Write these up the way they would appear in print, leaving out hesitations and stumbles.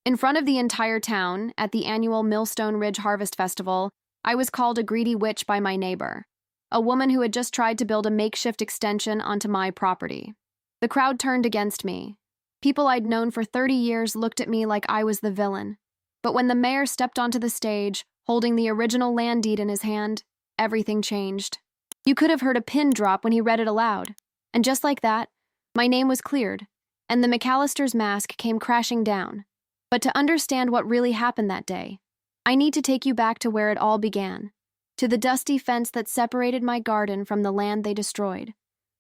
In front of the entire town, at the annual Millstone Ridge Harvest Festival, I was called a greedy witch by my neighbor, a woman who had just tried to build a makeshift extension onto my property. The crowd turned against me. People I'd known for 30 years looked at me like I was the villain. But when the mayor stepped onto the stage, holding the original land deed in his hand, everything changed. You could have heard a pin drop when he read it aloud. And just like that, my name was cleared, and the McAllister's mask came crashing down. But to understand what really happened that day, I need to take you back to where it all began, to the dusty fence that separated my garden from the land they destroyed.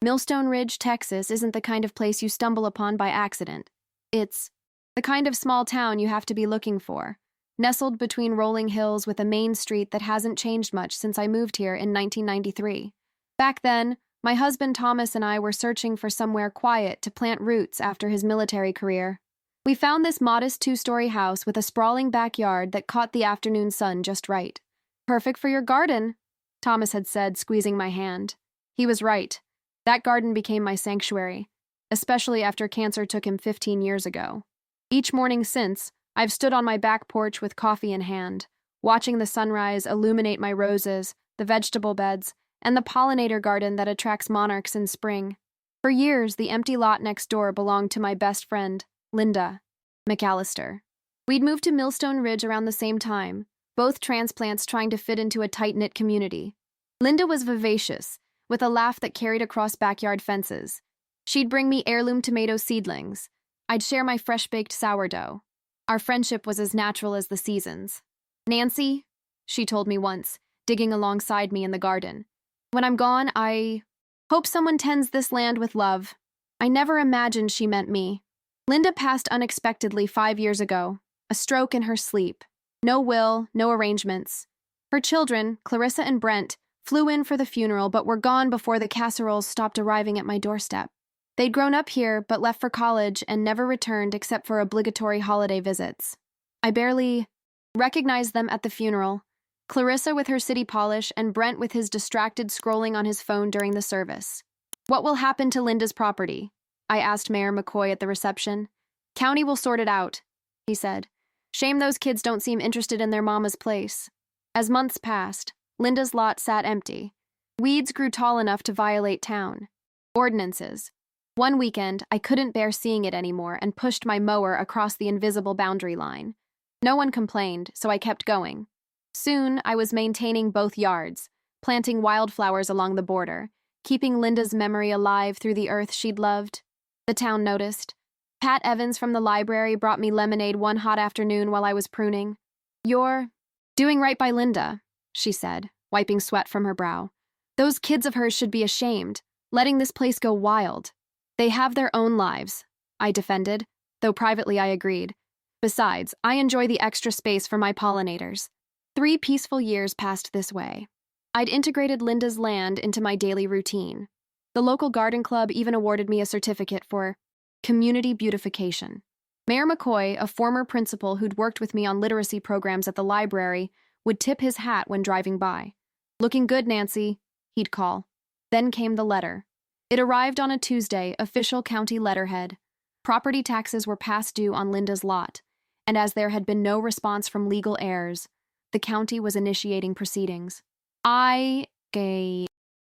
Millstone Ridge, Texas isn't the kind of place you stumble upon by accident. It's the kind of small town you have to be looking for, nestled between rolling hills with a main street that hasn't changed much since I moved here in 1993. Back then, my husband Thomas and I were searching for somewhere quiet to plant roots after his military career. We found this modest two-story house with a sprawling backyard that caught the afternoon sun just right. "Perfect for your garden," Thomas had said, squeezing my hand. He was right. That garden became my sanctuary, especially after cancer took him 15 years ago. Each morning since, I've stood on my back porch with coffee in hand, watching the sunrise illuminate my roses, the vegetable beds, and the pollinator garden that attracts monarchs in spring. For years, the empty lot next door belonged to my best friend, Linda McAllister. We'd moved to Millstone Ridge around the same time, both transplants trying to fit into a tight-knit community. Linda was vivacious, with a laugh that carried across backyard fences. She'd bring me heirloom tomato seedlings. I'd share my fresh-baked sourdough. Our friendship was as natural as the seasons. "Nancy," she told me once, digging alongside me in the garden, "when I'm gone, I hope someone tends this land with love." I never imagined she meant me. Linda passed unexpectedly 5 years ago, a stroke in her sleep. No will, no arrangements. Her children, Clarissa and Brent, flew in for the funeral but were gone before the casseroles stopped arriving at my doorstep. They'd grown up here but left for college and never returned except for obligatory holiday visits. I barely recognized them at the funeral, Clarissa with her city polish and Brent with his distracted scrolling on his phone during the service. "What will happen to Linda's property?" I asked Mayor McCoy at the reception. "County will sort it out," he said. "Shame those kids don't seem interested in their mama's place." As months passed, Linda's lot sat empty. Weeds grew tall enough to violate town ordinances. One weekend, I couldn't bear seeing it anymore and pushed my mower across the invisible boundary line. No one complained, so I kept going. Soon, I was maintaining both yards, planting wildflowers along the border, keeping Linda's memory alive through the earth she'd loved. The town noticed. Pat Evans from the library brought me lemonade one hot afternoon while I was pruning. "You're doing right by Linda," she said, wiping sweat from her brow. "Those kids of hers should be ashamed, letting this place go wild." "They have their own lives," I defended, though privately I agreed. "Besides, I enjoy the extra space for my pollinators." 3 peaceful years passed this way. I'd integrated Linda's land into my daily routine. The local garden club even awarded me a certificate for community beautification. Mayor McCoy, a former principal who'd worked with me on literacy programs at the library, would tip his hat when driving by. "Looking good, Nancy," he'd call. Then came the letter. It arrived on a Tuesday, official county letterhead. Property taxes were past due on Linda's lot, and as there had been no response from legal heirs, the county was initiating proceedings. I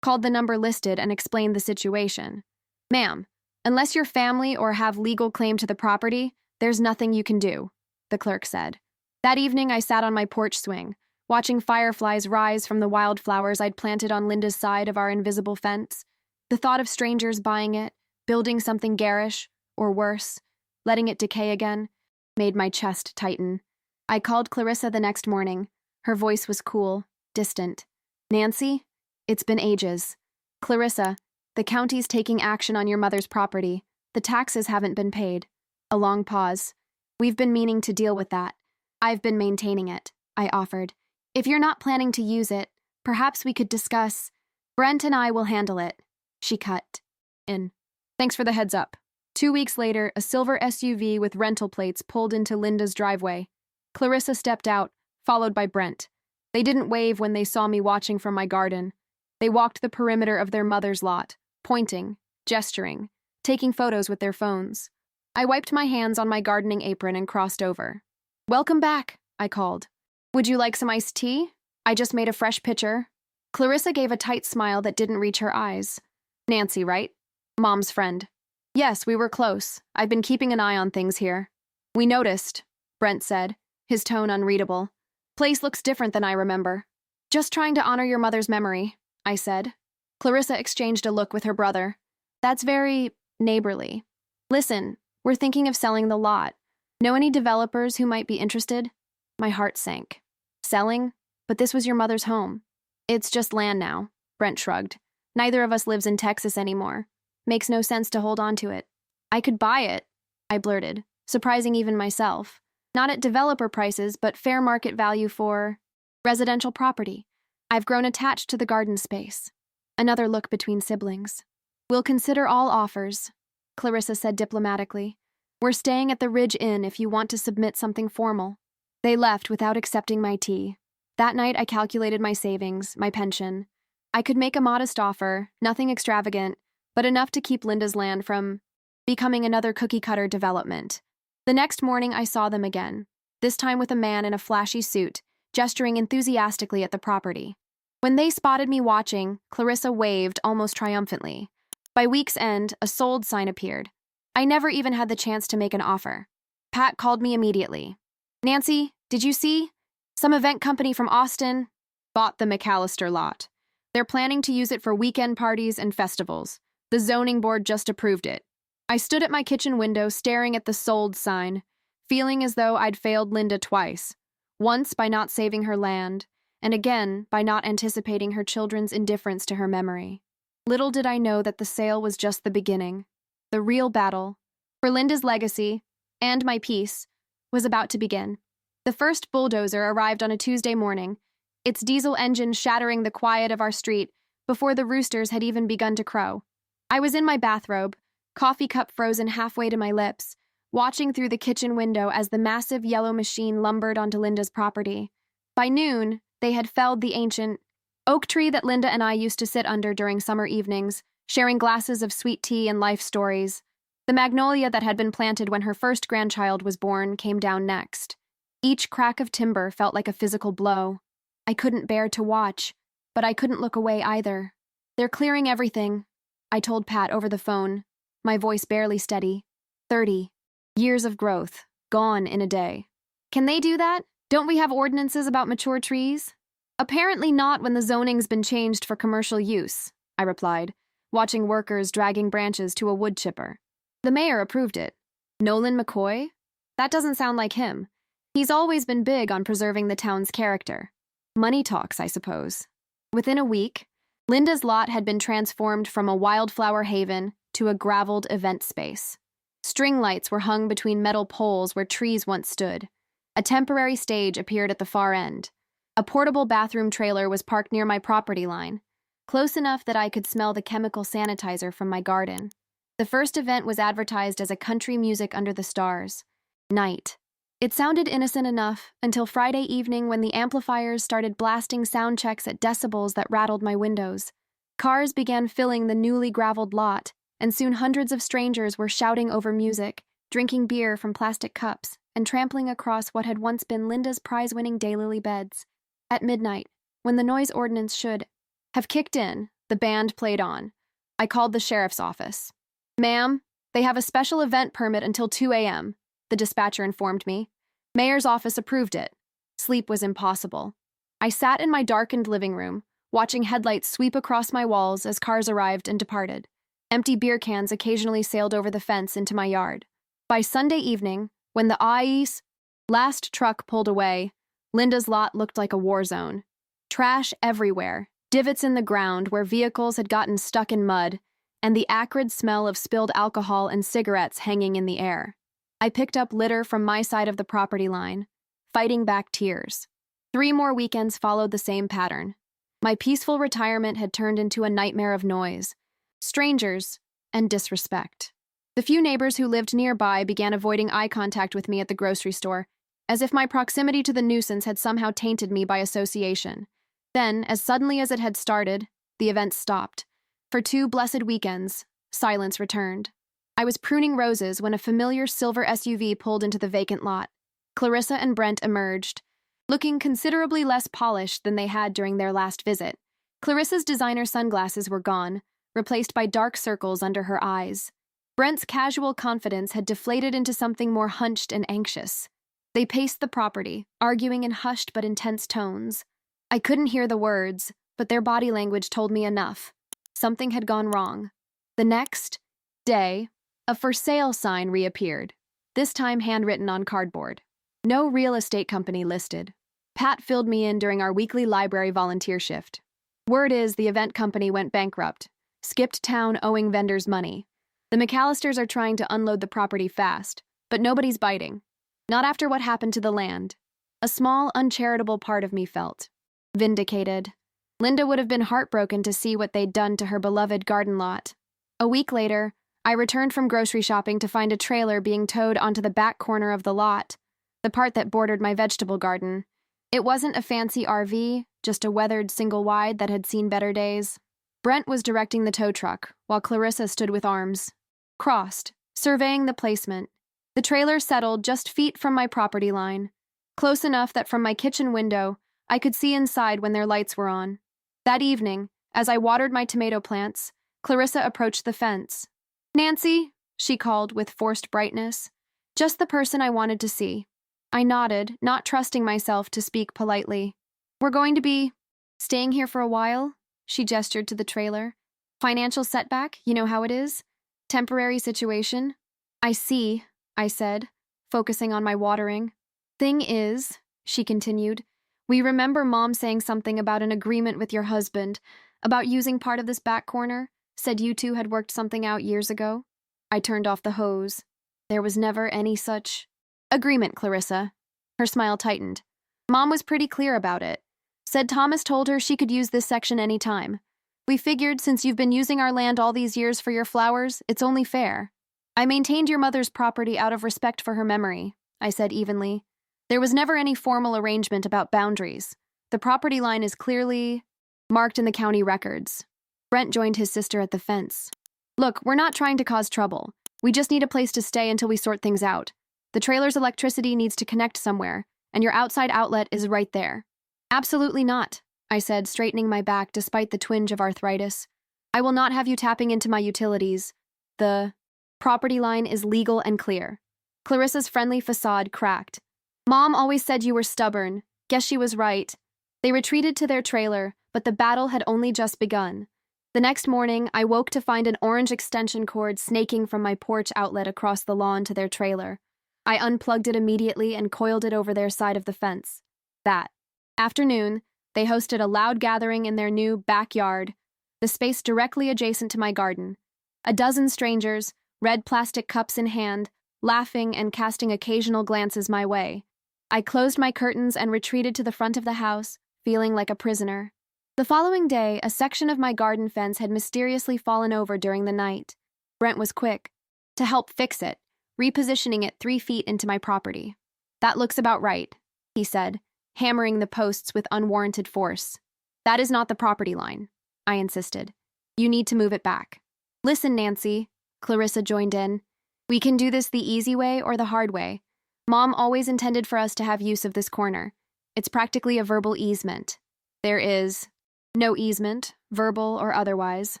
called the number listed and explained the situation. "Ma'am, unless your family or have legal claim to the property, there's nothing you can do," the clerk said. That evening, I sat on my porch swing, watching fireflies rise from the wildflowers I'd planted on Linda's side of our invisible fence. The thought of strangers buying it, building something garish, or worse, letting it decay again, made my chest tighten. I called Clarissa the next morning. Her voice was cool, distant. "Nancy, it's been ages. Clarissa, the county's taking action on your mother's property. The taxes haven't been paid." A long pause. "We've been meaning to deal with that. I've been maintaining it," I offered. "If you're not planning to use it, perhaps we could discuss. Brent and I will handle it." She cut in. "Thanks for the heads up." 2 weeks later, a silver SUV with rental plates pulled into Linda's driveway. Clarissa stepped out, followed by Brent. They didn't wave when they saw me watching from my garden. They walked the perimeter of their mother's lot, pointing, gesturing, taking photos with their phones. I wiped my hands on my gardening apron and crossed over. Welcome back, I called. Would you like some iced tea? I just made a fresh pitcher. Clarissa gave a tight smile that didn't reach her eyes. Nancy, right? Mom's friend. Yes, we were close. I've been keeping an eye on things here. We noticed, Brent said, his tone unreadable. Place looks different than I remember. Just trying to honor your mother's memory, I said. Clarissa exchanged a look with her brother. That's very neighborly. Listen, we're thinking of selling the lot. Know any developers who might be interested? My heart sank. Selling? But this was your mother's home. It's just land now, Brent shrugged. Neither of us lives in Texas anymore. Makes no sense to hold on to it. I could buy it, I blurted, surprising even myself. Not at developer prices, but fair market value for residential property. I've grown attached to the garden space. Another look between siblings. We'll consider all offers, Clarissa said diplomatically. We're staying at the Ridge Inn if you want to submit something formal. They left without accepting my tea. That night I calculated my savings, my pension. I could make a modest offer, nothing extravagant, but enough to keep Linda's land from becoming another cookie-cutter development. The next morning I saw them again, this time with a man in a flashy suit, gesturing enthusiastically at the property. When they spotted me watching, Clarissa waved almost triumphantly. By week's end, a sold sign appeared. I never even had the chance to make an offer. Pat called me immediately. Nancy, did you see? Some event company from Austin bought the McAllister lot. They're planning to use it for weekend parties and festivals. The zoning board just approved it. I stood at my kitchen window staring at the sold sign, feeling as though I'd failed Linda twice. Once by not saving her land, and again by not anticipating her children's indifference to her memory. Little did I know that the sale was just the beginning. The real battle, for Linda's legacy, and my peace, was about to begin. The first bulldozer arrived on a Tuesday morning, its diesel engine shattering the quiet of our street before the roosters had even begun to crow. I was in my bathrobe, coffee cup frozen halfway to my lips, watching through the kitchen window as the massive yellow machine lumbered onto Linda's property. By noon, they had felled the ancient oak tree that Linda and I used to sit under during summer evenings, sharing glasses of sweet tea and life stories. The magnolia that had been planted when her first grandchild was born came down next. Each crack of timber felt like a physical blow. I couldn't bear to watch, but I couldn't look away either. They're clearing everything, I told Pat over the phone, my voice barely steady. 30 years of growth, gone in a day. Can they do that? Don't we have ordinances about mature trees? Apparently not when the zoning's been changed for commercial use, I replied, watching workers dragging branches to a wood chipper. The mayor approved it. Nolan McCoy? That doesn't sound like him. He's always been big on preserving the town's character. Money talks, I suppose. Within a week, Linda's lot had been transformed from a wildflower haven to a graveled event space. String lights were hung between metal poles where trees once stood. A temporary stage appeared at the far end. A portable bathroom trailer was parked near my property line, close enough that I could smell the chemical sanitizer from my garden. The first event was advertised as a country music under the stars. Night. It sounded innocent enough until Friday evening when the amplifiers started blasting sound checks at decibels that rattled my windows. Cars began filling the newly graveled lot, and soon hundreds of strangers were shouting over music, drinking beer from plastic cups, and trampling across what had once been Linda's prize-winning daylily beds. At midnight, when the noise ordinance should have kicked in, the band played on. I called the sheriff's office. Ma'am, they have a special event permit until 2 a.m., the dispatcher informed me. Mayor's office approved it. Sleep was impossible. I sat in my darkened living room, watching headlights sweep across my walls as cars arrived and departed. Empty beer cans occasionally sailed over the fence into my yard. By Sunday evening, when the IE's last truck pulled away, Linda's lot looked like a war zone. Trash everywhere, divots in the ground where vehicles had gotten stuck in mud, and the acrid smell of spilled alcohol and cigarettes hanging in the air. I picked up litter from my side of the property line, fighting back tears. 3 more weekends followed the same pattern. My peaceful retirement had turned into a nightmare of noise, strangers, and disrespect. The few neighbors who lived nearby began avoiding eye contact with me at the grocery store, as if my proximity to the nuisance had somehow tainted me by association. Then, as suddenly as it had started, the event stopped. For 2 blessed weekends, silence returned. I was pruning roses when a familiar silver SUV pulled into the vacant lot. Clarissa and Brent emerged, looking considerably less polished than they had during their last visit. Clarissa's designer sunglasses were gone, replaced by dark circles under her eyes. Brent's casual confidence had deflated into something more hunched and anxious. They paced the property, arguing in hushed but intense tones. I couldn't hear the words, but their body language told me enough. Something had gone wrong. The next day, a for sale sign reappeared, this time handwritten on cardboard. No real estate company listed. Pat filled me in during our weekly library volunteer shift. Word is the event company went bankrupt, skipped town owing vendors money. The McAllisters are trying to unload the property fast, but nobody's biting. Not after what happened to the land. A small, uncharitable part of me felt vindicated. Linda would have been heartbroken to see what they'd done to her beloved garden lot. A week later, I returned from grocery shopping to find a trailer being towed onto the back corner of the lot, the part that bordered my vegetable garden. It wasn't a fancy RV, just a weathered single-wide that had seen better days. Brent was directing the tow truck, while Clarissa stood with arms crossed, surveying the placement. The trailer settled just feet from my property line, close enough that from my kitchen window, I could see inside when their lights were on. That evening, as I watered my tomato plants, Clarissa approached the fence. "Nancy," she called with forced brightness. "Just the person I wanted to see." I nodded, not trusting myself to speak politely. "We're going to be staying here for a while?" She gestured to the trailer. "Financial setback, you know how it is? Temporary situation." "I see," I said, focusing on my watering. "Thing is," she continued, "we remember Mom saying something about an agreement with your husband, about using part of this back corner, said you two had worked something out years ago." I turned off the hose. "There was never any such agreement, Clarissa." Her smile tightened. "Mom was pretty clear about it. Said Thomas told her she could use this section any time. We figured since you've been using our land all these years for your flowers, it's only fair. I maintained your mother's property out of respect for her memory," I said evenly. "There was never any formal arrangement about boundaries. The property line is clearly marked in the county records." Brent joined his sister at the fence. "Look, we're not trying to cause trouble. We just need a place to stay until we sort things out. The trailer's electricity needs to connect somewhere, and your outside outlet is right there." "Absolutely not," I said, straightening my back despite the twinge of arthritis. "I will not have you tapping into my utilities. The property line is legal and clear." Clarissa's friendly facade cracked. "Mom always said you were stubborn. Guess she was right." They retreated to their trailer, but the battle had only just begun. The next morning, I woke to find an orange extension cord snaking from my porch outlet across the lawn to their trailer. I unplugged it immediately and coiled it over their side of the fence. That afternoon, they hosted a loud gathering in their new backyard, the space directly adjacent to my garden. A dozen strangers, red plastic cups in hand, laughing and casting occasional glances my way. I closed my curtains and retreated to the front of the house, feeling like a prisoner. The following day, a section of my garden fence had mysteriously fallen over during the night. Brent was quick to help fix it, repositioning it 3 feet into my property. "That looks about right," he said, hammering the posts with unwarranted force. "That is not the property line," I insisted. "You need to move it back." "Listen, Nancy," Clarissa joined in. "We can do this the easy way or the hard way. Mom always intended for us to have use of this corner. It's practically a verbal easement." "There is no easement, verbal or otherwise,"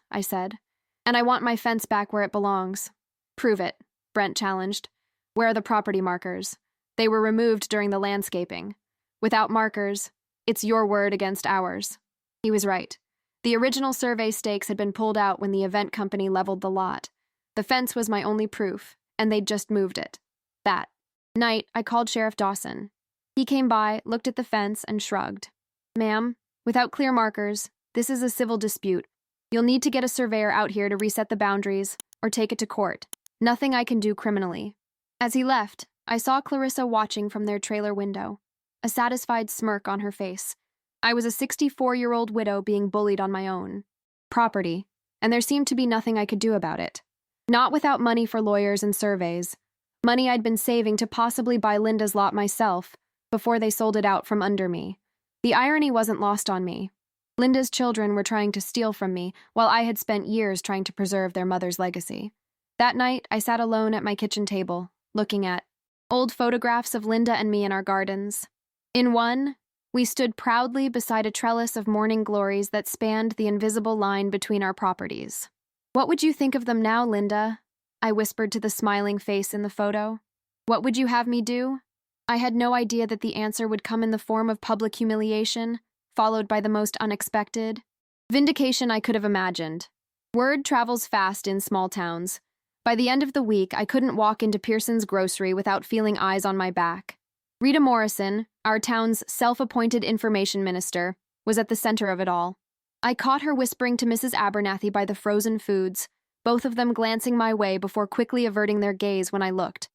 I said. "And I want my fence back where it belongs." "Prove it," Brent challenged. "Where are the property markers? They were removed during the landscaping. Without markers, it's your word against ours." He was right. The original survey stakes had been pulled out when the event company leveled the lot. The fence was my only proof, and they'd just moved it. That night, I called Sheriff Dawson. He came by, looked at the fence, and shrugged. "Ma'am, without clear markers, this is a civil dispute. You'll need to get a surveyor out here to reset the boundaries, or take it to court. Nothing I can do criminally." As he left, I saw Clarissa watching from their trailer window, a satisfied smirk on her face. I was a 64-year-old widow being bullied on my own property, and there seemed to be nothing I could do about it. Not without money for lawyers and surveys. Money I'd been saving to possibly buy Linda's lot myself, before they sold it out from under me. The irony wasn't lost on me. Linda's children were trying to steal from me, while I had spent years trying to preserve their mother's legacy. That night, I sat alone at my kitchen table, looking at old photographs of Linda and me in our gardens. In one, we stood proudly beside a trellis of morning glories that spanned the invisible line between our properties. "What would you think of them now, Linda?" I whispered to the smiling face in the photo. "What would you have me do?" I had no idea that the answer would come in the form of public humiliation, followed by the most unexpected vindication I could have imagined. Word travels fast in small towns. By the end of the week, I couldn't walk into Pearson's grocery without feeling eyes on my back. Rita Morrison, our town's self-appointed information minister, was at the center of it all. I caught her whispering to Mrs. Abernathy by the frozen foods, both of them glancing my way before quickly averting their gaze when I looked.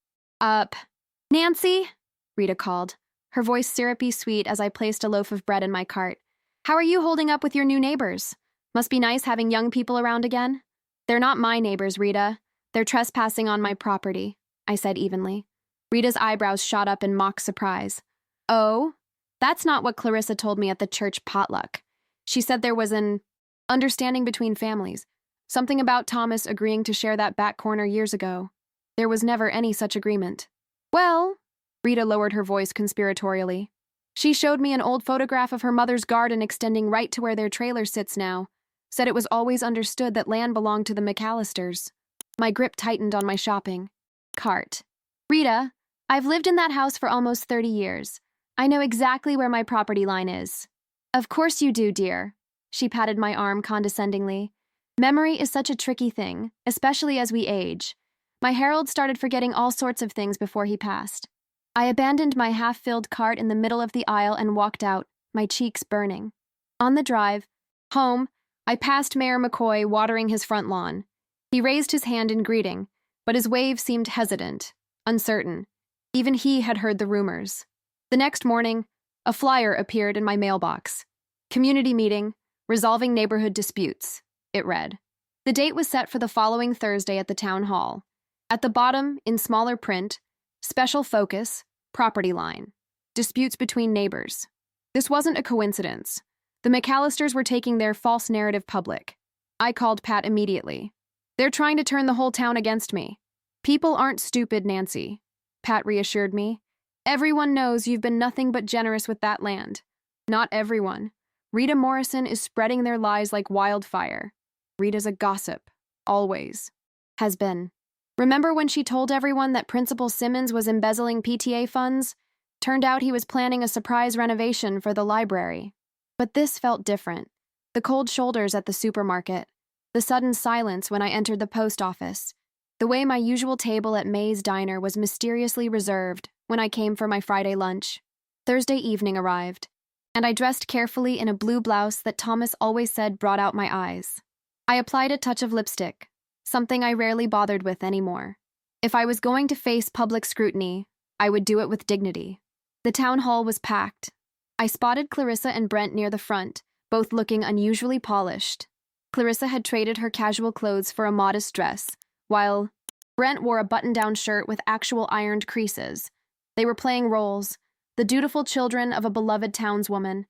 Nancy?" Rita called, her voice syrupy sweet as I placed a loaf of bread in my cart. "How are you holding up with your new neighbors? Must be nice having young people around again." "They're not my neighbors, Rita. They're trespassing on my property," I said evenly. Rita's eyebrows shot up in mock surprise. "Oh? That's not what Clarissa told me at the church potluck. She said there was an understanding between families. Something about Thomas agreeing to share that back corner years ago. There was never any such agreement." "Well," Rita lowered her voice conspiratorially. "She showed me an old photograph of her mother's garden extending right to where their trailer sits now. Said it was always understood that land belonged to the McAllisters." My grip tightened on my shopping cart. "Rita, I've lived in that house for almost 30 years. I know exactly where my property line is." "Of course you do, dear." She patted my arm condescendingly. "Memory is such a tricky thing, especially as we age. My Harold started forgetting all sorts of things before he passed." I abandoned my half-filled cart in the middle of the aisle and walked out, my cheeks burning. On the drive home, I passed Mayor McCoy watering his front lawn. He raised his hand in greeting, but his wave seemed hesitant, uncertain. Even he had heard the rumors. The next morning, a flyer appeared in my mailbox. "Community meeting, resolving neighborhood disputes," it read. The date was set for the following Thursday at the town hall. At the bottom, in smaller print, "Special focus, property line, disputes between neighbors." This wasn't a coincidence. The McAllisters were taking their false narrative public. I called Pat immediately. "They're trying to turn the whole town against me." "People aren't stupid, Nancy," Pat reassured me. "Everyone knows you've been nothing but generous with that land." "Not everyone. Rita Morrison is spreading their lies like wildfire. Rita's a gossip. Always. Has been. Remember when she told everyone that Principal Simmons was embezzling PTA funds? Turned out he was planning a surprise renovation for the library." But this felt different. The cold shoulders at the supermarket. The sudden silence when I entered the post office. The way my usual table at May's Diner was mysteriously reserved when I came for my Friday lunch. Thursday evening arrived, and I dressed carefully in a blue blouse that Thomas always said brought out my eyes. I applied a touch of lipstick, something I rarely bothered with anymore. If I was going to face public scrutiny, I would do it with dignity. The town hall was packed. I spotted Clarissa and Brent near the front, both looking unusually polished. Clarissa had traded her casual clothes for a modest dress, while Brent wore a button-down shirt with actual ironed creases. They were playing roles, the dutiful children of a beloved townswoman.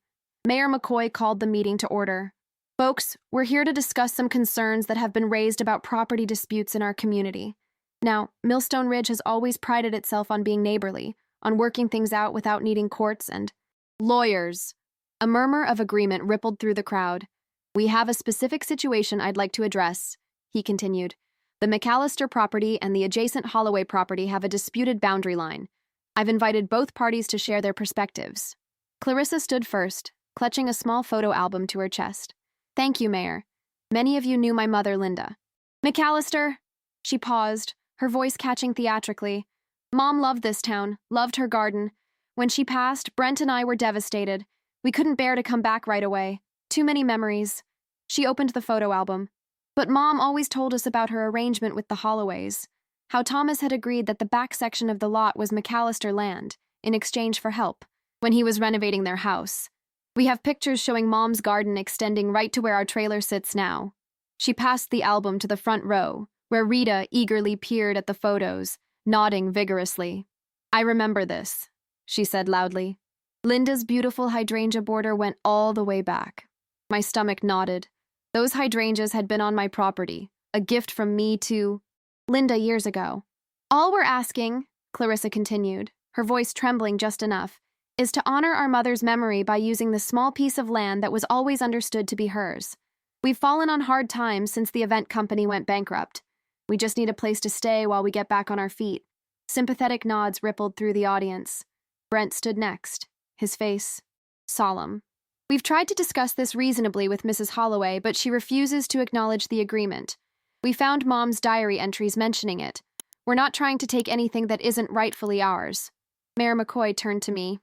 Mayor McCoy called the meeting to order. "Folks, we're here to discuss some concerns that have been raised about property disputes in our community. Now, Millstone Ridge has always prided itself on being neighborly, on working things out without needing courts and lawyers." A murmur of agreement rippled through the crowd. "We have a specific situation I'd like to address," he continued. "The McAllister property and the adjacent Holloway property have a disputed boundary line. I've invited both parties to share their perspectives." Clarissa stood first, clutching a small photo album to her chest. "Thank you, Mayor. Many of you knew my mother, Linda McAllister." She paused, her voice catching theatrically. "Mom loved this town, loved her garden. When she passed, Brent and I were devastated. We couldn't bear to come back right away. Too many memories." She opened the photo album. "But Mom always told us about her arrangement with the Holloways. How Thomas had agreed that the back section of the lot was McAllister land, in exchange for help, when he was renovating their house. We have pictures showing Mom's garden extending right to where our trailer sits now." She passed the album to the front row, where Rita eagerly peered at the photos, nodding vigorously. "I remember this," she said loudly. Linda's beautiful hydrangea border went all the way back. My stomach nodded. Those hydrangeas had been on my property, a gift from me to Linda years ago. All we're asking, Clarissa continued, her voice trembling just enough, is to honor our mother's memory by using the small piece of land that was always understood to be hers. We've fallen on hard times since the event company went bankrupt. We just need a place to stay while we get back on our feet. Sympathetic nods rippled through the audience. Brent stood next, his face solemn. We've tried to discuss this reasonably with Mrs. Holloway, but she refuses to acknowledge the agreement. We found Mom's diary entries mentioning it. We're not trying to take anything that isn't rightfully ours. Mayor McCoy turned to me.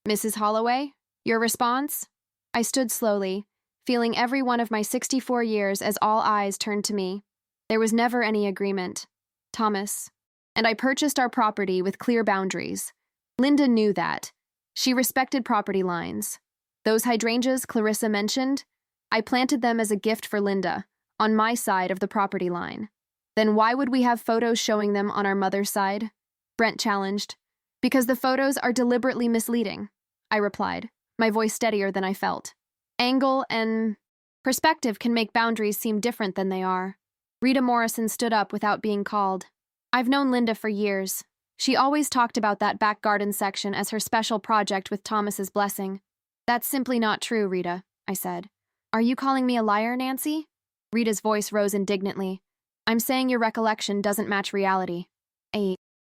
Mrs. Holloway, your response? I stood slowly, feeling every one of my 64 years as all eyes turned to me. There was never any agreement. Thomas. And I purchased our property with clear boundaries. Linda knew that. She respected property lines. Those hydrangeas Clarissa mentioned, I planted them as a gift for Linda, on my side of the property line. Then why would we have photos showing them on our mother's side? Brent challenged. Because the photos are deliberately misleading, I replied, my voice steadier than I felt. Angle and perspective can make boundaries seem different than they are. Rita Morrison stood up without being called. I've known Linda for years. She always talked about that back garden section as her special project with Thomas's blessing. That's simply not true, Rita, I said. Are you calling me a liar, Nancy? Rita's voice rose indignantly. I'm saying your recollection doesn't match reality. A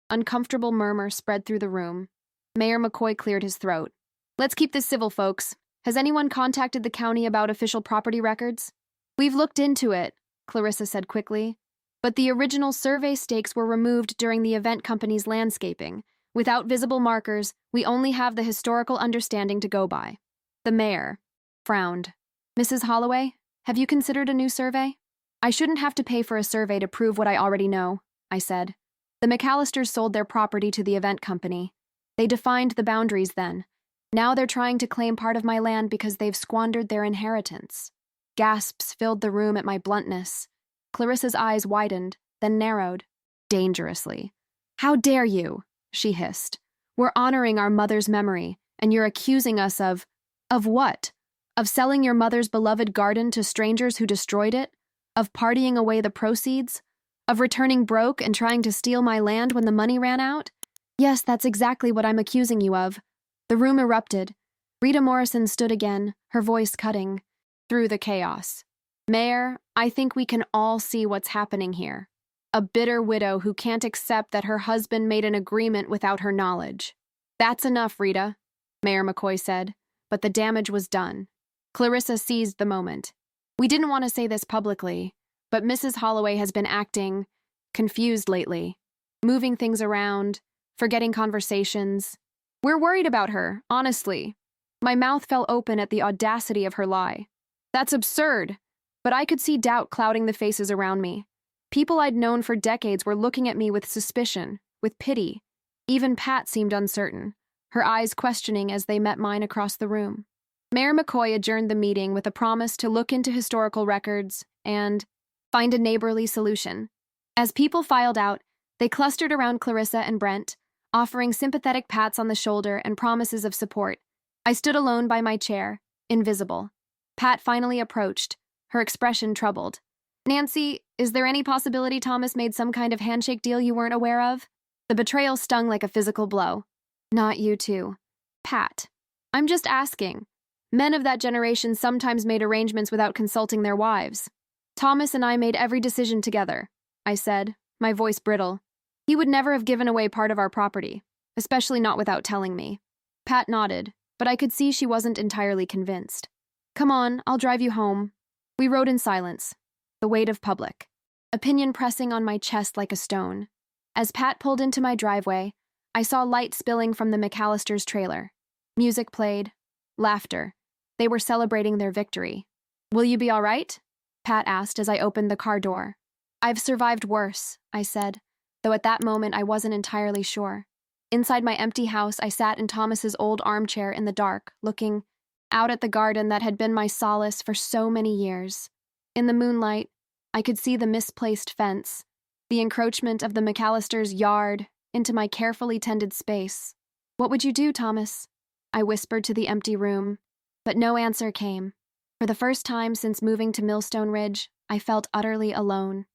uncomfortable murmur spread through the room. Mayor McCoy cleared his throat. Let's keep this civil, folks. Has anyone contacted the county about official property records? We've looked into it, Clarissa said quickly. But the original survey stakes were removed during the event company's landscaping. Without visible markers, we only have the historical understanding to go by. The mayor frowned. Mrs. Holloway, have you considered a new survey? I shouldn't have to pay for a survey to prove what I already know, I said. The McAllisters sold their property to the event company. They defined the boundaries then. Now they're trying to claim part of my land because they've squandered their inheritance. Gasps filled the room at my bluntness. Clarissa's eyes widened, then narrowed. Dangerously. How dare you? She hissed. We're honoring our mother's memory, and you're accusing us of what? Of selling your mother's beloved garden to strangers who destroyed it? Of partying away the proceeds? Of returning broke and trying to steal my land when the money ran out? Yes, that's exactly what I'm accusing you of. The room erupted. Rita Morrison stood again, her voice cutting through the chaos. Mayor, I think we can all see what's happening here. A bitter widow who can't accept that her husband made an agreement without her knowledge. That's enough, Rita, Mayor McCoy said, but the damage was done. Clarissa seized the moment. We didn't want to say this publicly, but Mrs. Holloway has been acting confused lately, moving things around, forgetting conversations. We're worried about her, honestly. My mouth fell open at the audacity of her lie. That's absurd, but I could see doubt clouding the faces around me. People I'd known for decades were looking at me with suspicion, with pity. Even Pat seemed uncertain, her eyes questioning as they met mine across the room. Mayor McCoy adjourned the meeting with a promise to look into historical records and find a neighborly solution. As people filed out, they clustered around Clarissa and Brent, offering sympathetic pats on the shoulder and promises of support. I stood alone by my chair, invisible. Pat finally approached, her expression troubled. Nancy, is there any possibility Thomas made some kind of handshake deal you weren't aware of? The betrayal stung like a physical blow. Not you two. Pat. I'm just asking. Men of that generation sometimes made arrangements without consulting their wives. Thomas and I made every decision together, I said, my voice brittle. He would never have given away part of our property, especially not without telling me. Pat nodded, but I could see she wasn't entirely convinced. Come on, I'll drive you home. We rode in silence, the weight of public, opinion pressing on my chest like a stone. As Pat pulled into my driveway, I saw light spilling from the McAllisters' trailer. Music played. Laughter. They were celebrating their victory. Will you be all right? Pat asked as I opened the car door. I've survived worse, I said, though at that moment I wasn't entirely sure. Inside my empty house, I sat in Thomas's old armchair in the dark, looking out at the garden that had been my solace for so many years. In the moonlight, I could see the misplaced fence, the encroachment of the McAllisters' yard into my carefully tended space. What would you do, Thomas? I whispered to the empty room, but no answer came. For the first time since moving to Millstone Ridge, I felt utterly alone.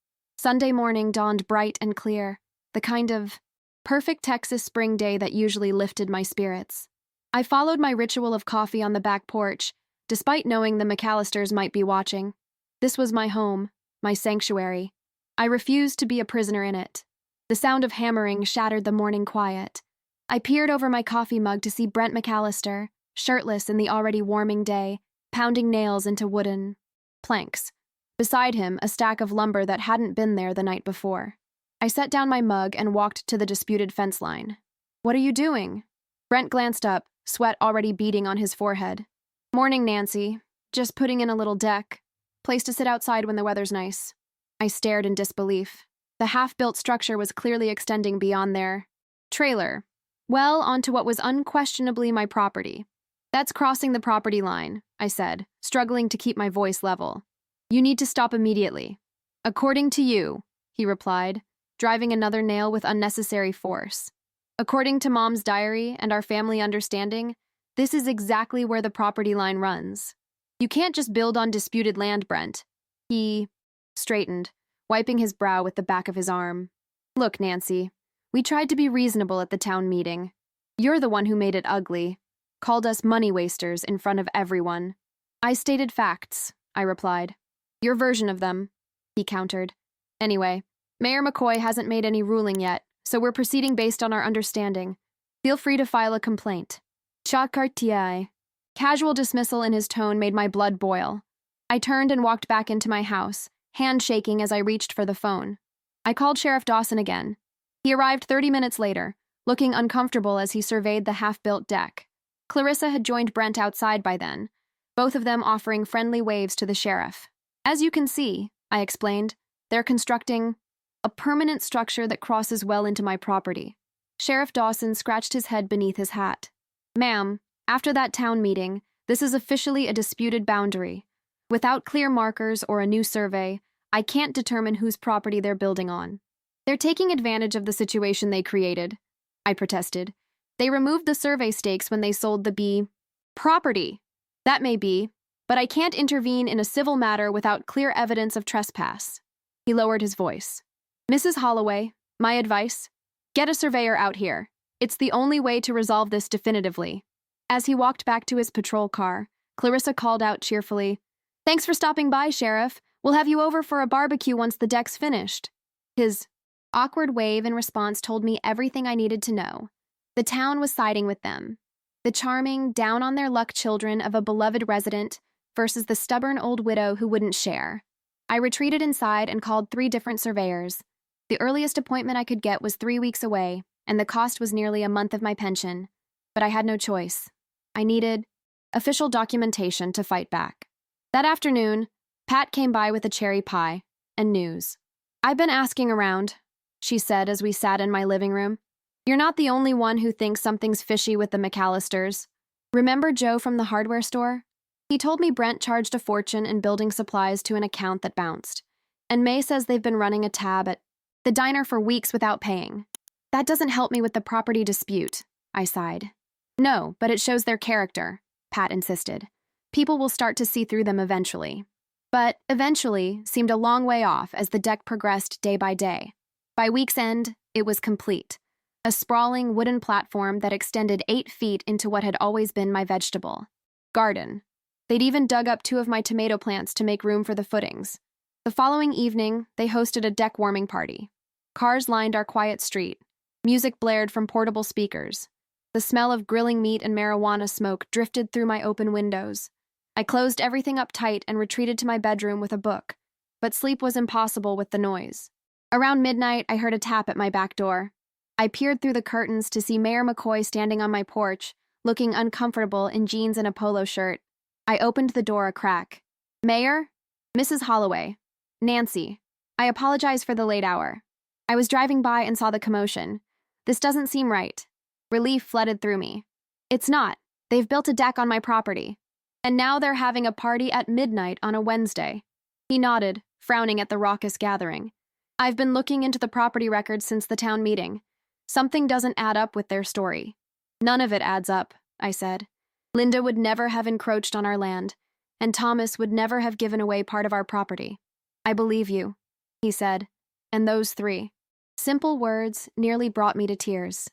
Sunday morning dawned bright and clear, the kind of perfect Texas spring day that usually lifted my spirits. I followed my ritual of coffee on the back porch, despite knowing the McAllisters might be watching. This was my home, my sanctuary. I refused to be a prisoner in it. The sound of hammering shattered the morning quiet. I peered over my coffee mug to see Brent McAllister, shirtless in the already warming day, pounding nails into wooden planks. Beside him, a stack of lumber that hadn't been there the night before. I set down my mug and walked to the disputed fence line. "What are you doing?" Brent glanced up, sweat already beading on his forehead. "Morning, Nancy. Just putting in a little deck. Place to sit outside when the weather's nice." I stared in disbelief. The half-built structure was clearly extending beyond their trailer, well onto what was unquestionably my property. "That's crossing the property line," I said, struggling to keep my voice level. "You need to stop immediately." "According to you," he replied, driving another nail with unnecessary force. "According to Mom's diary and our family understanding, this is exactly where the property line runs. You can't just build on disputed land, Brent." He straightened, wiping his brow with the back of his arm. "Look, Nancy, we tried to be reasonable at the town meeting. You're the one who made it ugly, called us money wasters in front of everyone." "I stated facts," I replied. "Your version of them," he countered. "Anyway, Mayor McCoy hasn't made any ruling yet, so we're proceeding based on our understanding. Feel free to file a complaint." Chakartiai. Casual dismissal in his tone made my blood boil. I turned and walked back into my house, hand shaking as I reached for the phone. I called Sheriff Dawson again. He arrived 30 minutes later, looking uncomfortable as he surveyed the half-built deck. Clarissa had joined Brent outside by then, both of them offering friendly waves to the sheriff. "As you can see," I explained, "they're constructing a permanent structure that crosses well into my property." Sheriff Dawson scratched his head beneath his hat. "Ma'am, after that town meeting, this is officially a disputed boundary. Without clear markers or a new survey, I can't determine whose property they're building on." "They're taking advantage of the situation they created," I protested. "They removed the survey stakes when they sold the property." "That may be, but I can't intervene in a civil matter without clear evidence of trespass." He lowered his voice. "Mrs. Holloway, my advice, get a surveyor out here. It's the only way to resolve this definitively." As he walked back to his patrol car, Clarissa called out cheerfully, "Thanks for stopping by, Sheriff. We'll have you over for a barbecue once the deck's finished." His awkward wave in response told me everything I needed to know. The town was siding with them. The charming, down-on-their-luck children of a beloved resident versus the stubborn old widow who wouldn't share. I retreated inside and called 3 different surveyors. The earliest appointment I could get was 3 weeks away, and the cost was nearly a month of my pension. But I had no choice. I needed official documentation to fight back. That afternoon, Pat came by with a cherry pie and news. "I've been asking around," she said as we sat in my living room. "You're not the only one who thinks something's fishy with the McAllisters. Remember Joe from the hardware store? He told me Brent charged a fortune in building supplies to an account that bounced. And May says they've been running a tab at the diner for weeks without paying. That doesn't help me with the property dispute," I sighed. "No, but it shows their character," Pat insisted. "People will start to see through them eventually." But eventually seemed a long way off as the deck progressed day by day. By week's end, it was complete. A sprawling wooden platform that extended 8 feet into what had always been my vegetable garden. They'd even dug up 2 of my tomato plants to make room for the footings. The following evening, they hosted a deck warming party. Cars lined our quiet street. Music blared from portable speakers. The smell of grilling meat and marijuana smoke drifted through my open windows. I closed everything up tight and retreated to my bedroom with a book, but sleep was impossible with the noise. Around midnight, I heard a tap at my back door. I peered through the curtains to see Mayor McCoy standing on my porch, looking uncomfortable in jeans and a polo shirt. I opened the door a crack. "Mayor? Mrs. Holloway. Nancy. I apologize for the late hour. I was driving by and saw the commotion. This doesn't seem right." Relief flooded through me. "It's not. They've built a deck on my property. And now they're having a party at midnight on a Wednesday." He nodded, frowning at the raucous gathering. "I've been looking into the property records since the town meeting. Something doesn't add up with their story." "None of it adds up," I said. "Linda would never have encroached on our land, and Thomas would never have given away part of our property." "I believe you," he said. And those three. Simple words nearly brought me to tears.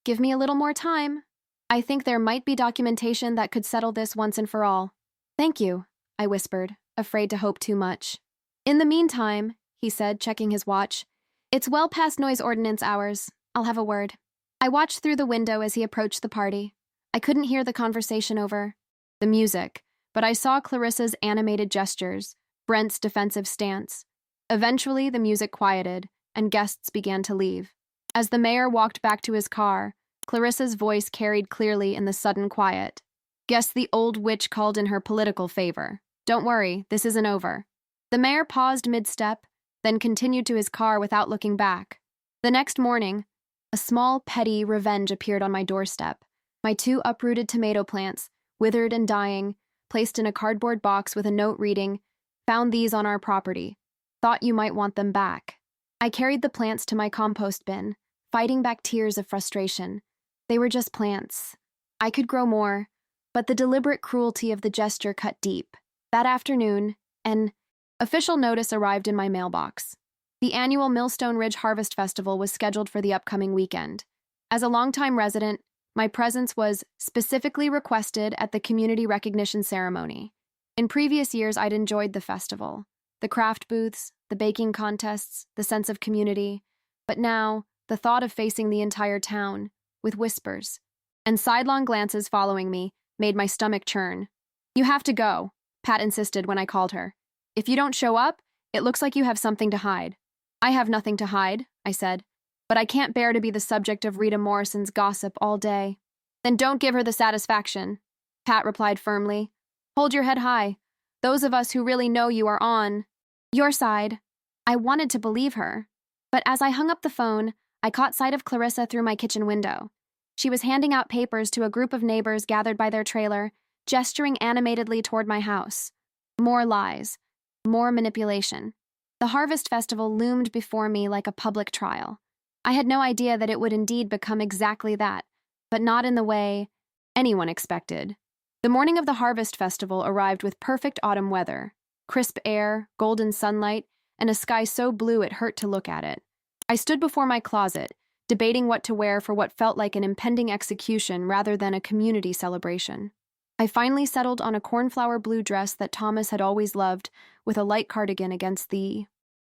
Give me a little more time. I think there might be documentation that could settle this once and for all. Thank you, I whispered, afraid to hope too much. In the meantime, he said, checking his watch, it's well past noise ordinance hours. I'll have a word. I watched through the window as he approached the party. I couldn't hear the conversation over the music, but I saw Clarissa's animated gestures, Brent's defensive stance. Eventually, the music quieted, and guests began to leave. As the mayor walked back to his car, Clarissa's voice carried clearly in the sudden quiet. Guess the old witch called in her political favor. Don't worry, this isn't over. The mayor paused mid-step, then continued to his car without looking back. The next morning, a small, petty revenge appeared on my doorstep. My 2 uprooted tomato plants, withered and dying, placed in a cardboard box with a note reading, "Found these on our property. Thought you might want them back." I carried the plants to my compost bin, fighting back tears of frustration. They were just plants. I could grow more, but the deliberate cruelty of the gesture cut deep. That afternoon, an official notice arrived in my mailbox. The annual Millstone Ridge Harvest Festival was scheduled for the upcoming weekend. As a longtime resident, my presence was specifically requested at the community recognition ceremony. In previous years, I'd enjoyed the festival, the craft booths, the baking contests, the sense of community, but now, the thought of facing the entire town, with whispers, and sidelong glances following me, made my stomach churn. You have to go, Pat insisted when I called her. If you don't show up, it looks like you have something to hide. I have nothing to hide, I said, but I can't bear to be the subject of Rita Morrison's gossip all day. Then don't give her the satisfaction, Pat replied firmly. Hold your head high. Those of us who really know you are on your side. I wanted to believe her, but as I hung up the phone, I caught sight of Clarissa through my kitchen window. She was handing out papers to a group of neighbors gathered by their trailer, gesturing animatedly toward my house. More lies. More manipulation. The Harvest Festival loomed before me like a public trial. I had no idea that it would indeed become exactly that, but not in the way anyone expected. The morning of the Harvest Festival arrived with perfect autumn weather, crisp air, golden sunlight, and a sky so blue it hurt to look at it. I stood before my closet, debating what to wear for what felt like an impending execution rather than a community celebration. I finally settled on a cornflower blue dress that Thomas had always loved, with a light cardigan against the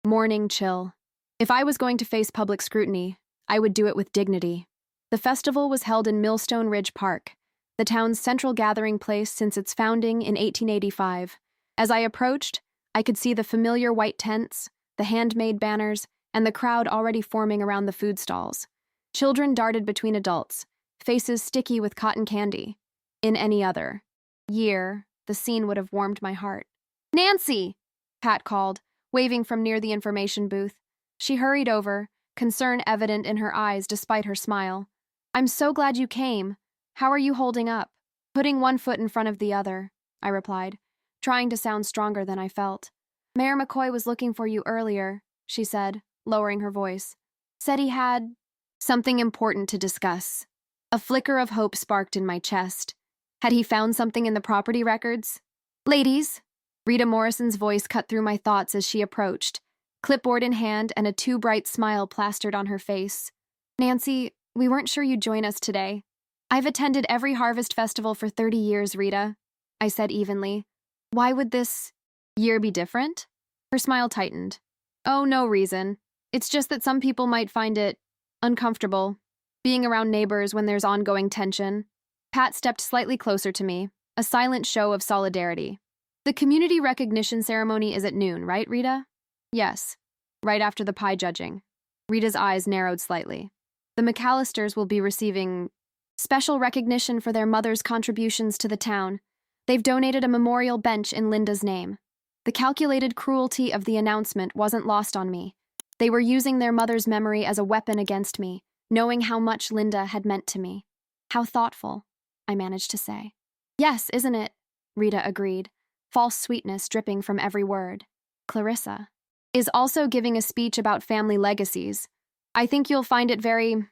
morning chill. If I was going to face public scrutiny, I would do it with dignity. The festival was held in Millstone Ridge Park, the town's central gathering place since its founding in 1885. As I approached, I could see the familiar white tents, the handmade banners, and the crowd already forming around the food stalls. Children darted between adults, faces sticky with cotton candy. In any other year, the scene would have warmed my heart. Nancy! Pat called, waving from near the information booth. She hurried over, concern evident in her eyes despite her smile. I'm so glad you came. How are you holding up? Putting one foot in front of the other, I replied, trying to sound stronger than I felt. Mayor McCoy was looking for you earlier, she said, lowering her voice. Said he had something important to discuss. A flicker of hope sparked in my chest. Had he found something in the property records? Ladies, Rita Morrison's voice cut through my thoughts as she approached, clipboard in hand and a too bright smile plastered on her face. Nancy, we weren't sure you'd join us today. I've attended every Harvest Festival for 30 years, Rita, I said evenly. Why would this year be different? Her smile tightened. Oh, no reason. It's just that some people might find it uncomfortable, being around neighbors when there's ongoing tension. Pat stepped slightly closer to me, a silent show of solidarity. The community recognition ceremony is at noon, right, Rita? Yes, right after the pie judging. Rita's eyes narrowed slightly. The McAllisters will be receiving special recognition for their mother's contributions to the town. They've donated a memorial bench in Linda's name. The calculated cruelty of the announcement wasn't lost on me. They were using their mother's memory as a weapon against me, knowing how much Linda had meant to me. How thoughtful, I managed to say. Yes, isn't it? Rita agreed, false sweetness dripping from every word. Clarissa is also giving a speech about family legacies. I think you'll find it very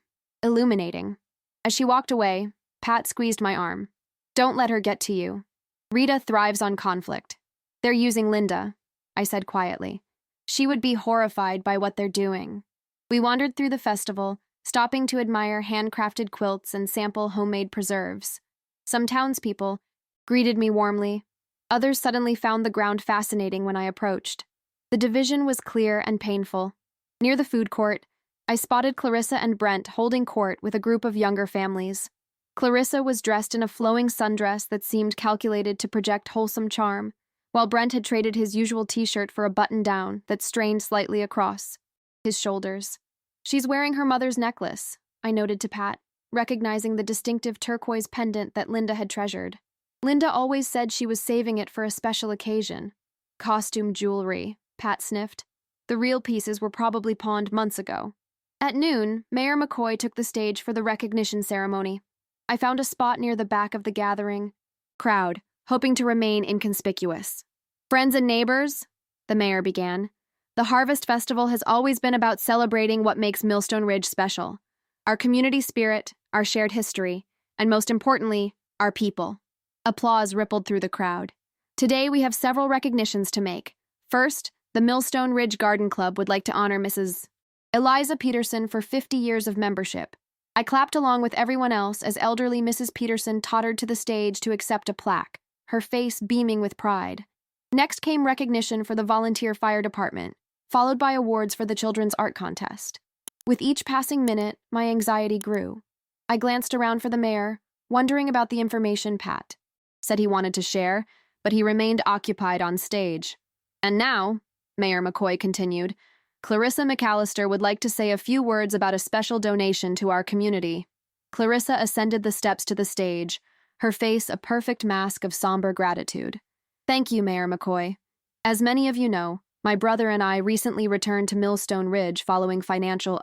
illuminating. As she walked away, Pat squeezed my arm. Don't let her get to you. Rita thrives on conflict. They're using Linda, I said quietly. She would be horrified by what they're doing. We wandered through the festival, stopping to admire handcrafted quilts and sample homemade preserves. Some townspeople greeted me warmly. Others suddenly found the ground fascinating when I approached. The division was clear and painful. Near the food court, I spotted Clarissa and Brent holding court with a group of younger families. Clarissa was dressed in a flowing sundress that seemed calculated to project wholesome charm, while Brent had traded his usual t-shirt for a button-down that strained slightly across his shoulders. "She's wearing her mother's necklace," I noted to Pat, recognizing the distinctive turquoise pendant that Linda had treasured. Linda always said she was saving it for a special occasion. "Costume jewelry," Pat sniffed. "The real pieces were probably pawned months ago." At noon, Mayor McCoy took the stage for the recognition ceremony. I found a spot near the back of the gathering crowd, hoping to remain inconspicuous. "Friends and neighbors," the mayor began, "the Harvest Festival has always been about celebrating what makes Millstone Ridge special. Our community spirit, our shared history, and most importantly, our people." Applause rippled through the crowd. "Today we have several recognitions to make. First, the Millstone Ridge Garden Club would like to honor Mrs. Eliza Peterson for 50 years of membership." I clapped along with everyone else as elderly Mrs. Peterson tottered to the stage to accept a plaque, her face beaming with pride. Next came recognition for the volunteer fire department, followed by awards for the children's art contest. With each passing minute, my anxiety grew. I glanced around for the mayor, wondering about the information Pat said he wanted to share, but he remained occupied on stage. "And now," Mayor McCoy continued, "Clarissa McAllister would like to say a few words about a special donation to our community." Clarissa ascended the steps to the stage, her face a perfect mask of somber gratitude. "Thank you, Mayor McCoy. As many of you know, my brother and I recently returned to Millstone Ridge following financial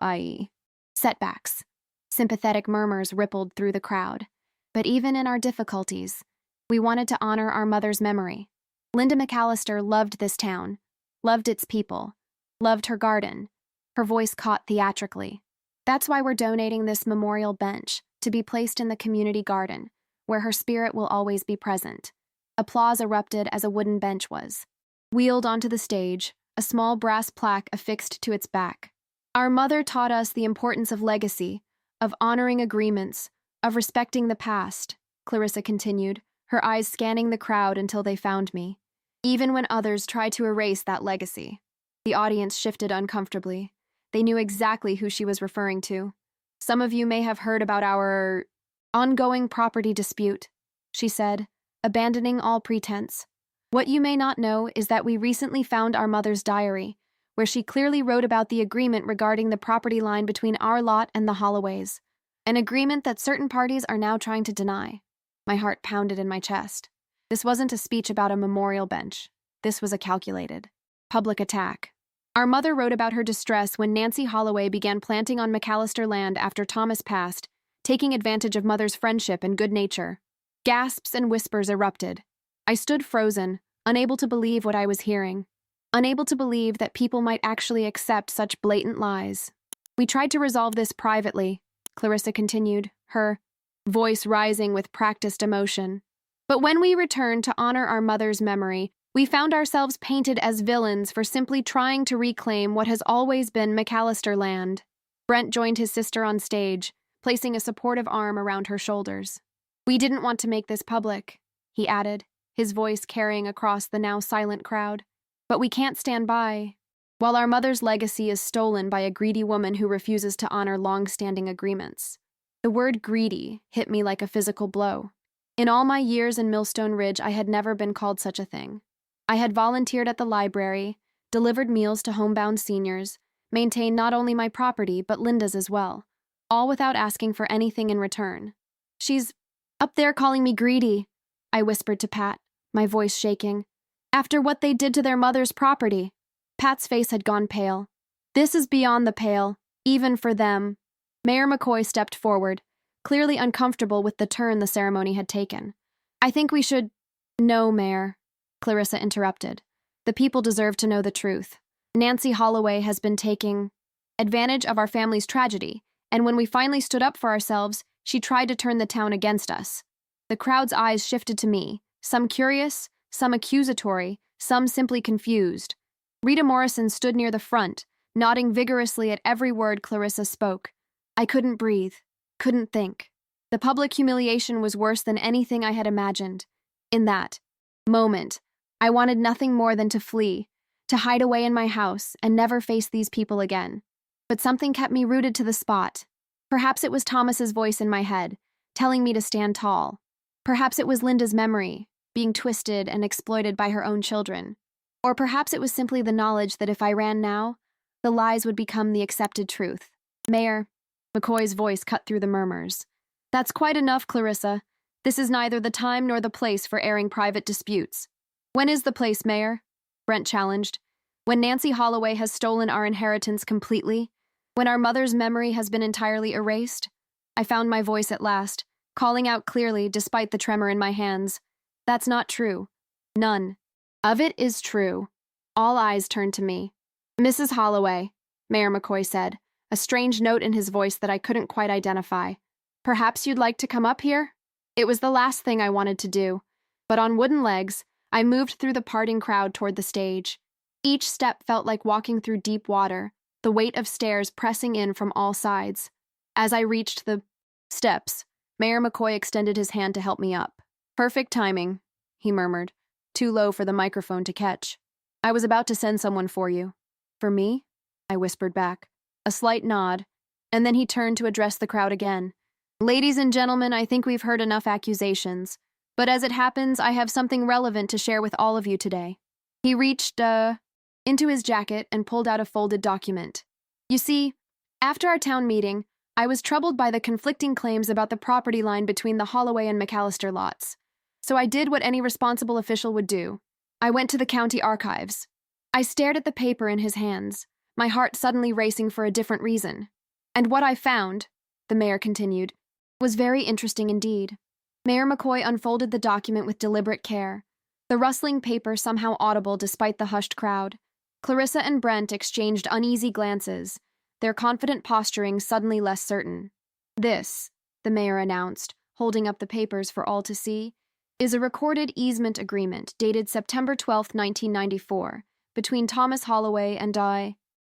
setbacks." Sympathetic murmurs rippled through the crowd. But even in our difficulties, we wanted to honor our mother's memory. Linda McAllister loved this town, loved its people, loved her garden. Her voice caught theatrically. "That's why we're donating this memorial bench to be placed in the community garden, where her spirit will always be present." Applause erupted as a wooden bench was wheeled onto the stage, a small brass plaque affixed to its back. "Our mother taught us the importance of legacy, of honoring agreements, of respecting the past," Clarissa continued, her eyes scanning the crowd until they found me. "Even when others tried to erase that legacy." The audience shifted uncomfortably. They knew exactly who she was referring to. "Some of you may have heard about our ongoing property dispute," she said, abandoning all pretense. "What you may not know is that we recently found our mother's diary, where she clearly wrote about the agreement regarding the property line between our lot and the Holloways, an agreement that certain parties are now trying to deny." My heart pounded in my chest. This wasn't a speech about a memorial bench. This was a calculated public attack. Our mother wrote about her distress when Nancy Holloway began planting on McAllister land after Thomas passed, taking advantage of Mother's friendship and good nature. Gasps and whispers erupted. I stood frozen, unable to believe what I was hearing, unable to believe that people might actually accept such blatant lies. "We tried to resolve this privately," Clarissa continued, her voice rising with practiced emotion. "But when we returned to honor our mother's memory, we found ourselves painted as villains for simply trying to reclaim what has always been McAllister land." Brent joined his sister on stage, placing a supportive arm around her shoulders. "We didn't want to make this public," he added, his voice carrying across the now silent crowd. "But we can't stand by while our mother's legacy is stolen by a greedy woman who refuses to honor long-standing agreements." The word greedy hit me like a physical blow. In all my years in Millstone Ridge, I had never been called such a thing. I had volunteered at the library, delivered meals to homebound seniors, maintained not only my property but Linda's as well, all without asking for anything in return. "She's up there calling me greedy," I whispered to Pat, my voice shaking. "After what they did to their mother's property." Pat's face had gone pale. "This is beyond the pale, even for them." Mayor McCoy stepped forward, clearly uncomfortable with the turn the ceremony had taken. "I think we should—" "No, Mayor," Clarissa interrupted. "The people deserve to know the truth. Nancy Holloway has been taking advantage of our family's tragedy, and when we finally stood up for ourselves, she tried to turn the town against us." The crowd's eyes shifted to me, some curious, some accusatory, some simply confused. Rita Morrison stood near the front, nodding vigorously at every word Clarissa spoke. I couldn't breathe, couldn't think. The public humiliation was worse than anything I had imagined. In that moment, I wanted nothing more than to flee, to hide away in my house and never face these people again. But something kept me rooted to the spot. Perhaps it was Thomas's voice in my head, telling me to stand tall. Perhaps it was Linda's memory, being twisted and exploited by her own children. Or perhaps it was simply the knowledge that if I ran now, the lies would become the accepted truth. Mayor, McCoy's voice cut through the murmurs. That's quite enough, Clarissa. This is neither the time nor the place for airing private disputes. When is the place, Mayor? Brent challenged. When Nancy Holloway has stolen our inheritance completely? When our mother's memory has been entirely erased? I found my voice at last, calling out clearly despite the tremor in my hands. That's not true. None of it is true. All eyes turned to me. Mrs. Holloway, Mayor McCoy said, a strange note in his voice that I couldn't quite identify. Perhaps you'd like to come up here? It was the last thing I wanted to do, but on wooden legs, I moved through the parting crowd toward the stage. Each step felt like walking through deep water, the weight of stairs pressing in from all sides. As I reached the steps, Mayor McCoy extended his hand to help me up. Perfect timing, he murmured, too low for the microphone to catch. I was about to send someone for you. For me? I whispered back. A slight nod, and then he turned to address the crowd again. Ladies and gentlemen, I think we've heard enough accusations, but as it happens, I have something relevant to share with all of you today. He reached, into his jacket and pulled out a folded document. You see, after our town meeting, I was troubled by the conflicting claims about the property line between the Holloway and McAllister lots. So I did what any responsible official would do. I went to the county archives. I stared at the paper in his hands, my heart suddenly racing for a different reason. And what I found, the mayor continued, was very interesting indeed. Mayor McCoy unfolded the document with deliberate care, the rustling paper somehow audible despite the hushed crowd. Clarissa and Brent exchanged uneasy glances, their confident posturing suddenly less certain. This, the mayor announced, holding up the papers for all to see, is a recorded easement agreement dated September 12, 1994, between Thomas Holloway and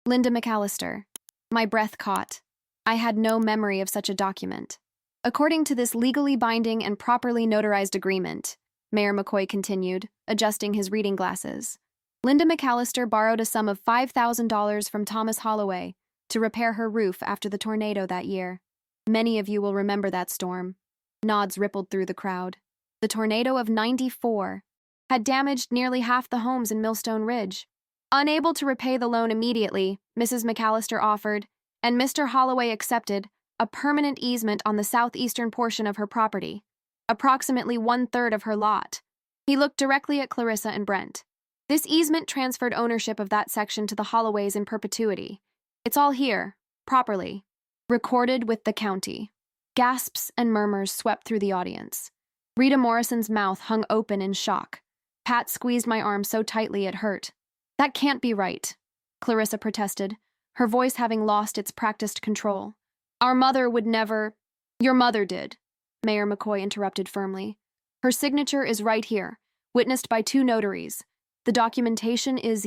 Linda McAllister. My breath caught. I had no memory of such a document. According to this legally binding and properly notarized agreement, Mayor McCoy continued, adjusting his reading glasses, Linda McAllister borrowed a sum of $5,000 from Thomas Holloway to repair her roof after the tornado that year. Many of you will remember that storm. Nods rippled through the crowd. The tornado of '94 had damaged nearly half the homes in Millstone Ridge. Unable to repay the loan immediately, Mrs. McAllister offered, and Mr. Holloway accepted, a permanent easement on the southeastern portion of her property, approximately 1/3 of her lot. He looked directly at Clarissa and Brent. This easement transferred ownership of that section to the Holloways in perpetuity. It's all here, properly, recorded with the county. Gasps and murmurs swept through the audience. Rita Morrison's mouth hung open in shock. Pat squeezed my arm so tightly it hurt. That can't be right, Clarissa protested, her voice having lost its practiced control. Our mother would never— Your mother did, Mayor McCoy interrupted firmly. Her signature is right here, witnessed by 2 notaries. The documentation is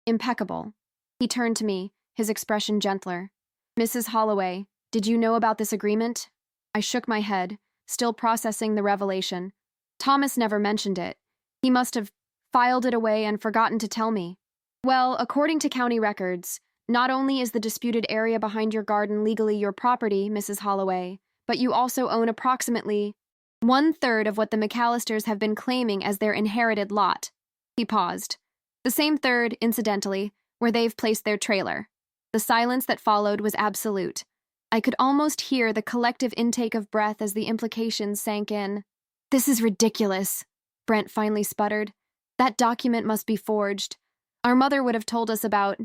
impeccable. He turned to me, his expression gentler. Mrs. Holloway, did you know about this agreement? I shook my head, still processing the revelation. Thomas never mentioned it. He must have filed it away and forgotten to tell me. Well, according to county records, not only is the disputed area behind your garden legally your property, Mrs. Holloway, but you also own approximately 1/3 of what the McAllisters have been claiming as their inherited lot. He paused. The same third, incidentally, where they've placed their trailer. The silence that followed was absolute. I could almost hear the collective intake of breath as the implications sank in. This is ridiculous, Brent finally sputtered. That document must be forged. Our mother would have told us about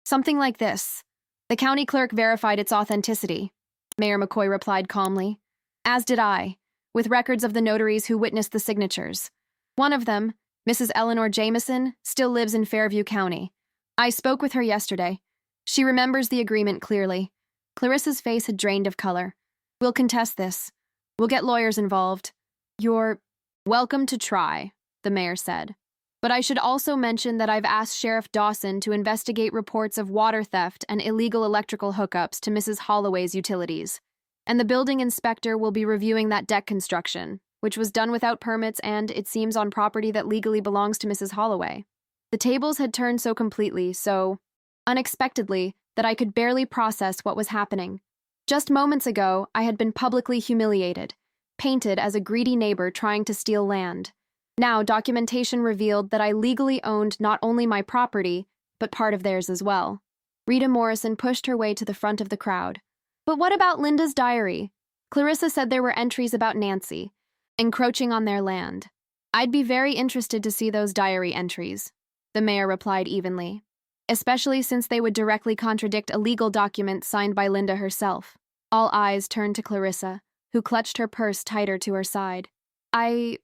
something like this. The county clerk verified its authenticity, Mayor McCoy replied calmly. As did I, with records of the notaries who witnessed the signatures. One of them, Mrs. Eleanor Jameson, still lives in Fairview County. I spoke with her yesterday. She remembers the agreement clearly. Clarissa's face had drained of color. We'll contest this. We'll get lawyers involved. You're welcome to try, the mayor said. But I should also mention that I've asked Sheriff Dawson to investigate reports of water theft and illegal electrical hookups to Mrs. Holloway's utilities. And the building inspector will be reviewing that deck construction, which was done without permits and, it seems, on property that legally belongs to Mrs. Holloway. The tables had turned so completely, so unexpectedly, that I could barely process what was happening. Just moments ago, I had been publicly humiliated, painted as a greedy neighbor trying to steal land. Now, documentation revealed that I legally owned not only my property, but part of theirs as well. Rita Morrison pushed her way to the front of the crowd. But what about Linda's diary? Clarissa said there were entries about Nancy, encroaching on their land. I'd be very interested to see those diary entries, the mayor replied evenly, especially since they would directly contradict a legal document signed by Linda herself. All eyes turned to Clarissa, who clutched her purse tighter to her side. I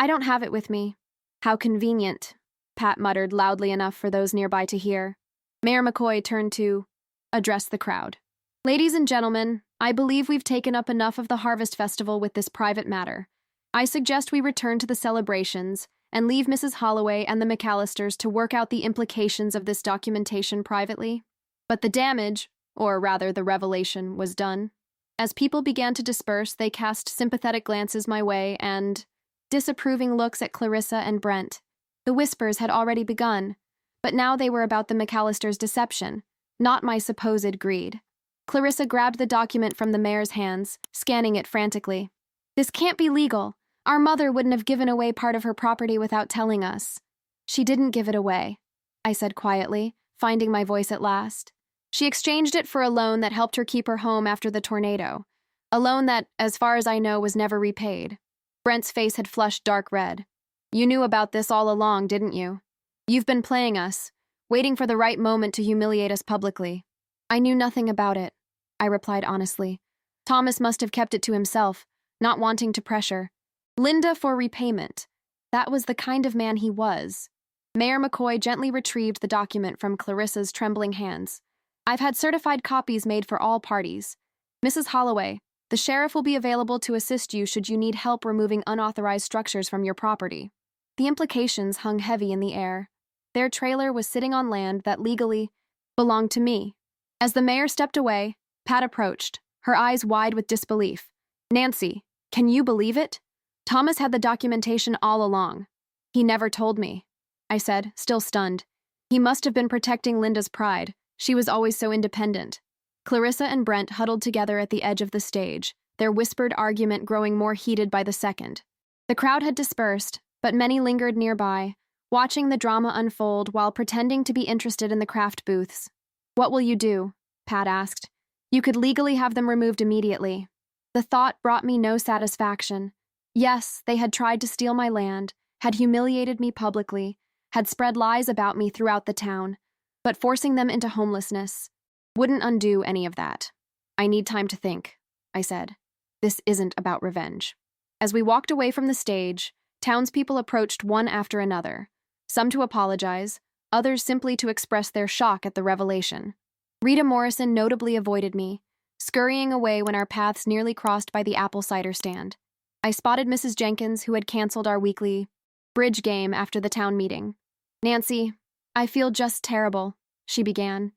don't have it with me. How convenient, Pat muttered loudly enough for those nearby to hear. Mayor McCoy turned to address the crowd. Ladies and gentlemen, I believe we've taken up enough of the Harvest Festival with this private matter. I suggest we return to the celebrations and leave Mrs. Holloway and the McAllisters to work out the implications of this documentation privately. But the damage, or rather the revelation, was done. As people began to disperse, they cast sympathetic glances my way and disapproving looks at Clarissa and Brent. The whispers had already begun, but now they were about the McAllisters' deception, not my supposed greed. Clarissa grabbed the document from the mayor's hands, scanning it frantically. This can't be legal. Our mother wouldn't have given away part of her property without telling us. She didn't give it away, I said quietly, finding my voice at last. She exchanged it for a loan that helped her keep her home after the tornado. A loan that, as far as I know, was never repaid. Brent's face had flushed dark red. You knew about this all along, didn't you? You've been playing us, waiting for the right moment to humiliate us publicly. I knew nothing about it, I replied honestly. Thomas must have kept it to himself, not wanting to pressure Linda for repayment. That was the kind of man he was. Mayor McCoy gently retrieved the document from Clarissa's trembling hands. I've had certified copies made for all parties. Mrs. Holloway, the sheriff will be available to assist you should you need help removing unauthorized structures from your property. The implications hung heavy in the air. Their trailer was sitting on land that legally belonged to me. As the mayor stepped away, Pat approached, her eyes wide with disbelief. Nancy, can you believe it? Thomas had the documentation all along. He never told me, I said, still stunned. He must have been protecting Linda's pride. She was always so independent. Clarissa and Brent huddled together at the edge of the stage, their whispered argument growing more heated by the second. The crowd had dispersed, but many lingered nearby, watching the drama unfold while pretending to be interested in the craft booths. What will you do? Pat asked. You could legally have them removed immediately. The thought brought me no satisfaction. Yes, they had tried to steal my land, had humiliated me publicly, had spread lies about me throughout the town, but forcing them into homelessness wouldn't undo any of that. I need time to think, I said. This isn't about revenge. As we walked away from the stage, townspeople approached one after another, some to apologize, others simply to express their shock at the revelation. Rita Morrison notably avoided me, scurrying away when our paths nearly crossed by the apple cider stand. I spotted Mrs. Jenkins, who had canceled our weekly bridge game after the town meeting. Nancy, I feel just terrible, she began.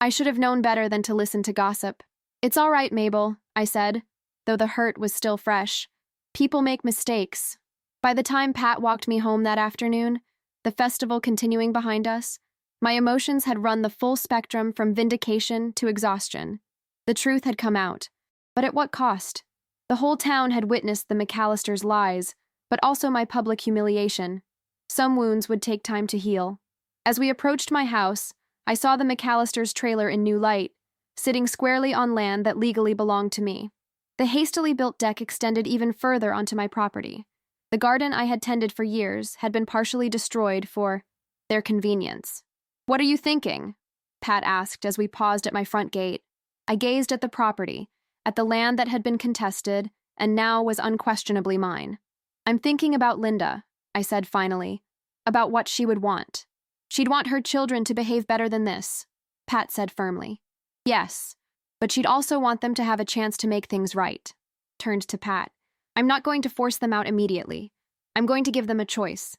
I should have known better than to listen to gossip. It's all right, Mabel, I said, though the hurt was still fresh. People make mistakes. By the time Pat walked me home that afternoon, the festival continuing behind us, my emotions had run the full spectrum from vindication to exhaustion. The truth had come out. But at what cost? The whole town had witnessed the McAllisters' lies, but also my public humiliation. Some wounds would take time to heal. As we approached my house, I saw the McAllisters' trailer in new light, sitting squarely on land that legally belonged to me. The hastily built deck extended even further onto my property. The garden I had tended for years had been partially destroyed for their convenience. What are you thinking? Pat asked as we paused at my front gate. I gazed at the property, at the land that had been contested and now was unquestionably mine. I'm thinking about Linda, I said finally, about what she would want. She'd want her children to behave better than this, Pat said firmly. Yes, but she'd also want them to have a chance to make things right. Turned to Pat. I'm not going to force them out immediately. I'm going to give them a choice.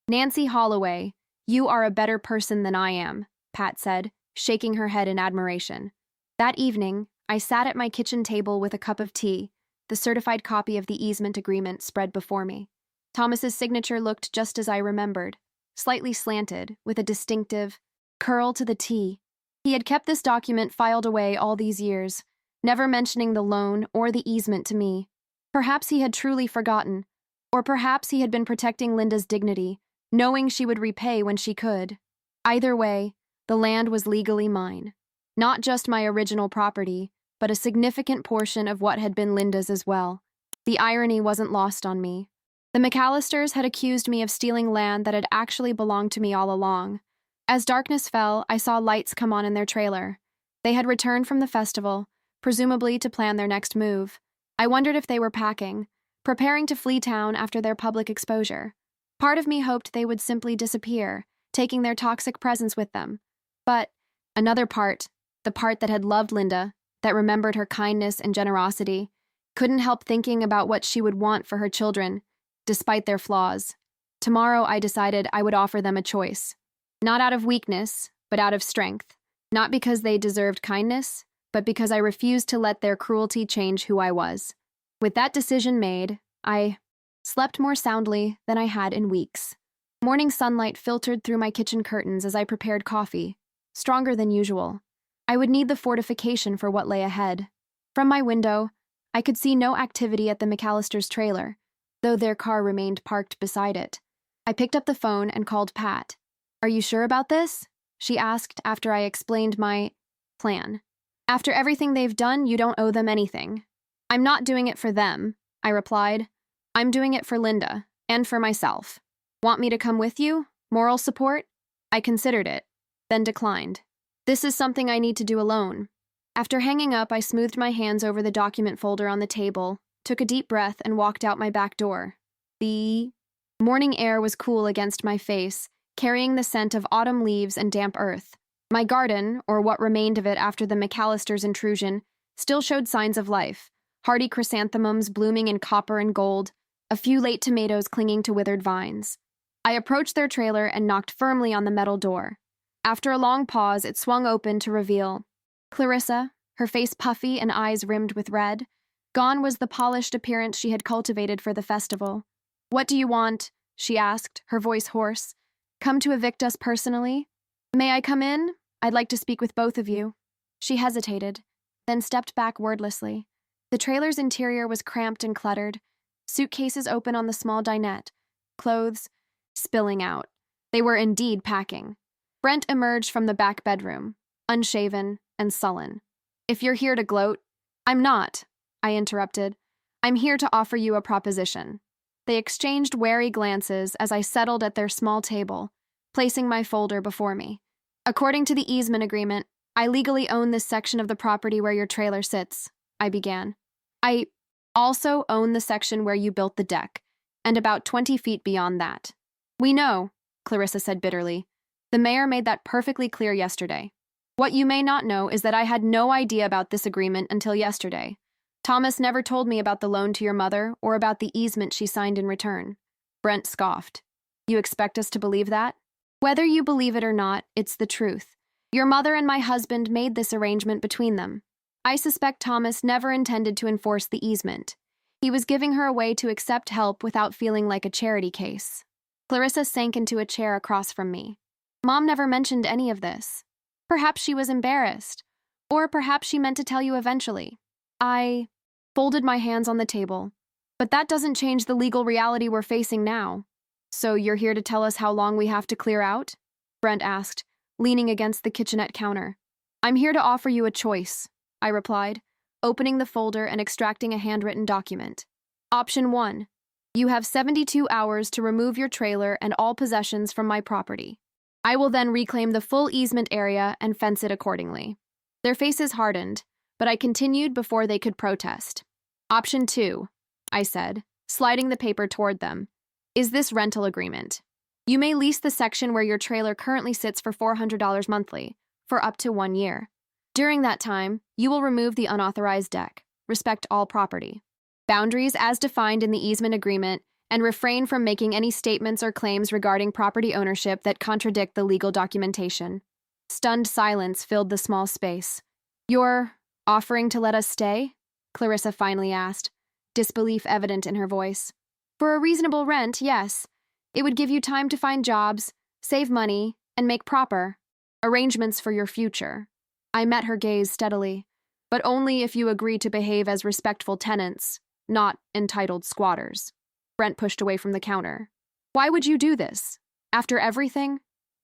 Nancy Holloway, you are a better person than I am, Pat said, shaking her head in admiration. That evening, I sat at my kitchen table with a cup of tea, the certified copy of the easement agreement spread before me. Thomas's signature looked just as I remembered, slightly slanted, with a distinctive curl to the T. He had kept this document filed away all these years, never mentioning the loan or the easement to me. Perhaps he had truly forgotten, or perhaps he had been protecting Linda's dignity, knowing she would repay when she could. Either way, the land was legally mine. Not just my original property, but a significant portion of what had been Linda's as well. The irony wasn't lost on me. The McAllisters had accused me of stealing land that had actually belonged to me all along. As darkness fell, I saw lights come on in their trailer. They had returned from the festival, presumably to plan their next move. I wondered if they were packing, preparing to flee town after their public exposure. Part of me hoped they would simply disappear, taking their toxic presence with them. But another part, the part that had loved Linda, that remembered her kindness and generosity, couldn't help thinking about what she would want for her children, despite their flaws. Tomorrow, I decided I would offer them a choice. Not out of weakness, but out of strength. Not because they deserved kindness, but because I refused to let their cruelty change who I was. With that decision made, I slept more soundly than I had in weeks. Morning sunlight filtered through my kitchen curtains as I prepared coffee, stronger than usual. I would need the fortification for what lay ahead. From my window, I could see no activity at the McAllisters' trailer, though their car remained parked beside it. I picked up the phone and called Pat. "Are you sure about this?" she asked after I explained my plan. "After everything they've done, you don't owe them anything." "I'm not doing it for them," I replied. "I'm doing it for Linda, and for myself." "Want me to come with you? Moral support?" I considered it, then declined. "This is something I need to do alone." After hanging up, I smoothed my hands over the document folder on the table, took a deep breath, and walked out my back door. The morning air was cool against my face, carrying the scent of autumn leaves and damp earth. My garden, or what remained of it after the McAllisters' intrusion, still showed signs of life. Hardy chrysanthemums blooming in copper and gold, a few late tomatoes clinging to withered vines. I approached their trailer and knocked firmly on the metal door. After a long pause, it swung open to reveal Clarissa, her face puffy and eyes rimmed with red. Gone was the polished appearance she had cultivated for the festival. "What do you want?" she asked, her voice hoarse. "Come to evict us personally?" "May I come in? I'd like to speak with both of you." She hesitated, then stepped back wordlessly. The trailer's interior was cramped and cluttered, suitcases open on the small dinette, clothes spilling out. They were indeed packing. Brent emerged from the back bedroom, unshaven and sullen. "If you're here to gloat—" "I'm not," I interrupted. "I'm here to offer you a proposition." They exchanged wary glances as I settled at their small table, placing my folder before me. "According to the easement agreement, I legally own this section of the property where your trailer sits," I began. "I also own the section where you built the deck, and about 20 feet beyond that." "We know," Clarissa said bitterly. "The mayor made that perfectly clear yesterday. What you may not know is that I had no idea about this agreement until yesterday. Thomas never told me about the loan to your mother or about the easement she signed in return." Brent scoffed. "You expect us to believe that?" "Whether you believe it or not, it's the truth. Your mother and my husband made this arrangement between them. I suspect Thomas never intended to enforce the easement. He was giving her a way to accept help without feeling like a charity case." Clarissa sank into a chair across from me. "Mom never mentioned any of this. Perhaps she was embarrassed, or perhaps she meant to tell you eventually." I folded my hands on the table. "But that doesn't change the legal reality we're facing now." "So you're here to tell us how long we have to clear out?" Brent asked, leaning against the kitchenette counter. "I'm here to offer you a choice," I replied, opening the folder and extracting a handwritten document. "Option 1. You have 72 hours to remove your trailer and all possessions from my property. I will then reclaim the full easement area and fence it accordingly." Their faces hardened, but I continued before they could protest. "Option 2, I said, sliding the paper toward them, "is this rental agreement. You may lease the section where your trailer currently sits for $400 monthly, for up to 1 year. During that time, you will remove the unauthorized deck, respect all property boundaries as defined in the easement agreement, and refrain from making any statements or claims regarding property ownership that contradict the legal documentation. Stunned silence filled the small space. You're offering to let us stay? Clarissa finally asked, disbelief evident in her voice. For a reasonable rent, yes. It would give you time to find jobs, save money, and make proper arrangements for your future. I met her gaze steadily, but only if you agree to behave as respectful tenants, not entitled squatters. Brent pushed away from the counter. Why would you do this? After everything?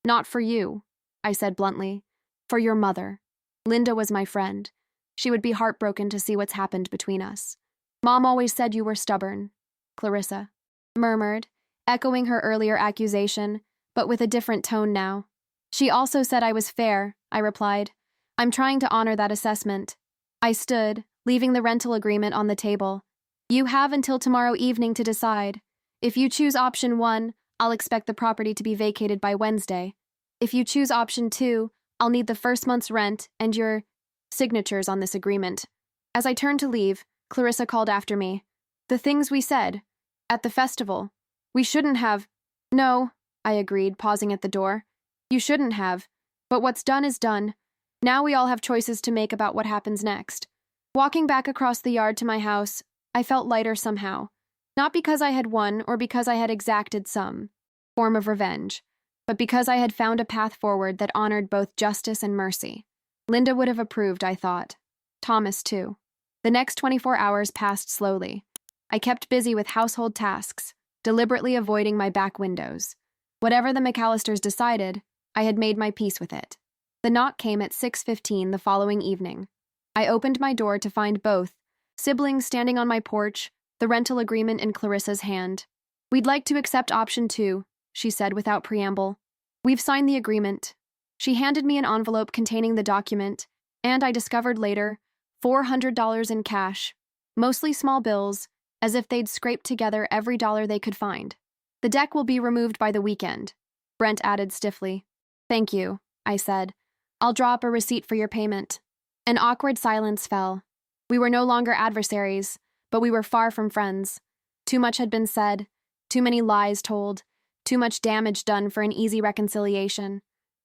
Not for you, I said bluntly. For your mother. Linda was my friend. She would be heartbroken to see what's happened between us. Mom always said you were stubborn, Clarissa murmured, echoing her earlier accusation, but with a different tone now. She also said I was fair, I replied. I'm trying to honor that assessment. I stood, leaving the rental agreement on the table. You have until tomorrow evening to decide. If you choose option 1, I'll expect the property to be vacated by Wednesday. If you choose option 2, I'll need the first month's rent and your signatures on this agreement. As I turned to leave, Clarissa called after me. The things we said. At the festival. We shouldn't have. No, I agreed, pausing at the door. You shouldn't have. But what's done is done. Now we all have choices to make about what happens next. Walking back across the yard to my house, I felt lighter somehow. Not because I had won or because I had exacted some form of revenge, but because I had found a path forward that honored both justice and mercy. Linda would have approved, I thought. Thomas, too. The next 24 hours passed slowly. I kept busy with household tasks, deliberately avoiding my back windows. Whatever the McAllisters decided, I had made my peace with it. The knock came at 6:15 the following evening. I opened my door to find both siblings standing on my porch, the rental agreement in Clarissa's hand. We'd like to accept option 2, she said without preamble. We've signed the agreement. She handed me an envelope containing the document, and I discovered later, $400 in cash, mostly small bills, as if they'd scraped together every dollar they could find. The deck will be removed by the weekend, Brent added stiffly. Thank you, I said. I'll drop a receipt for your payment. An awkward silence fell. We were no longer adversaries, but we were far from friends. Too much had been said, too many lies told, too much damage done for an easy reconciliation.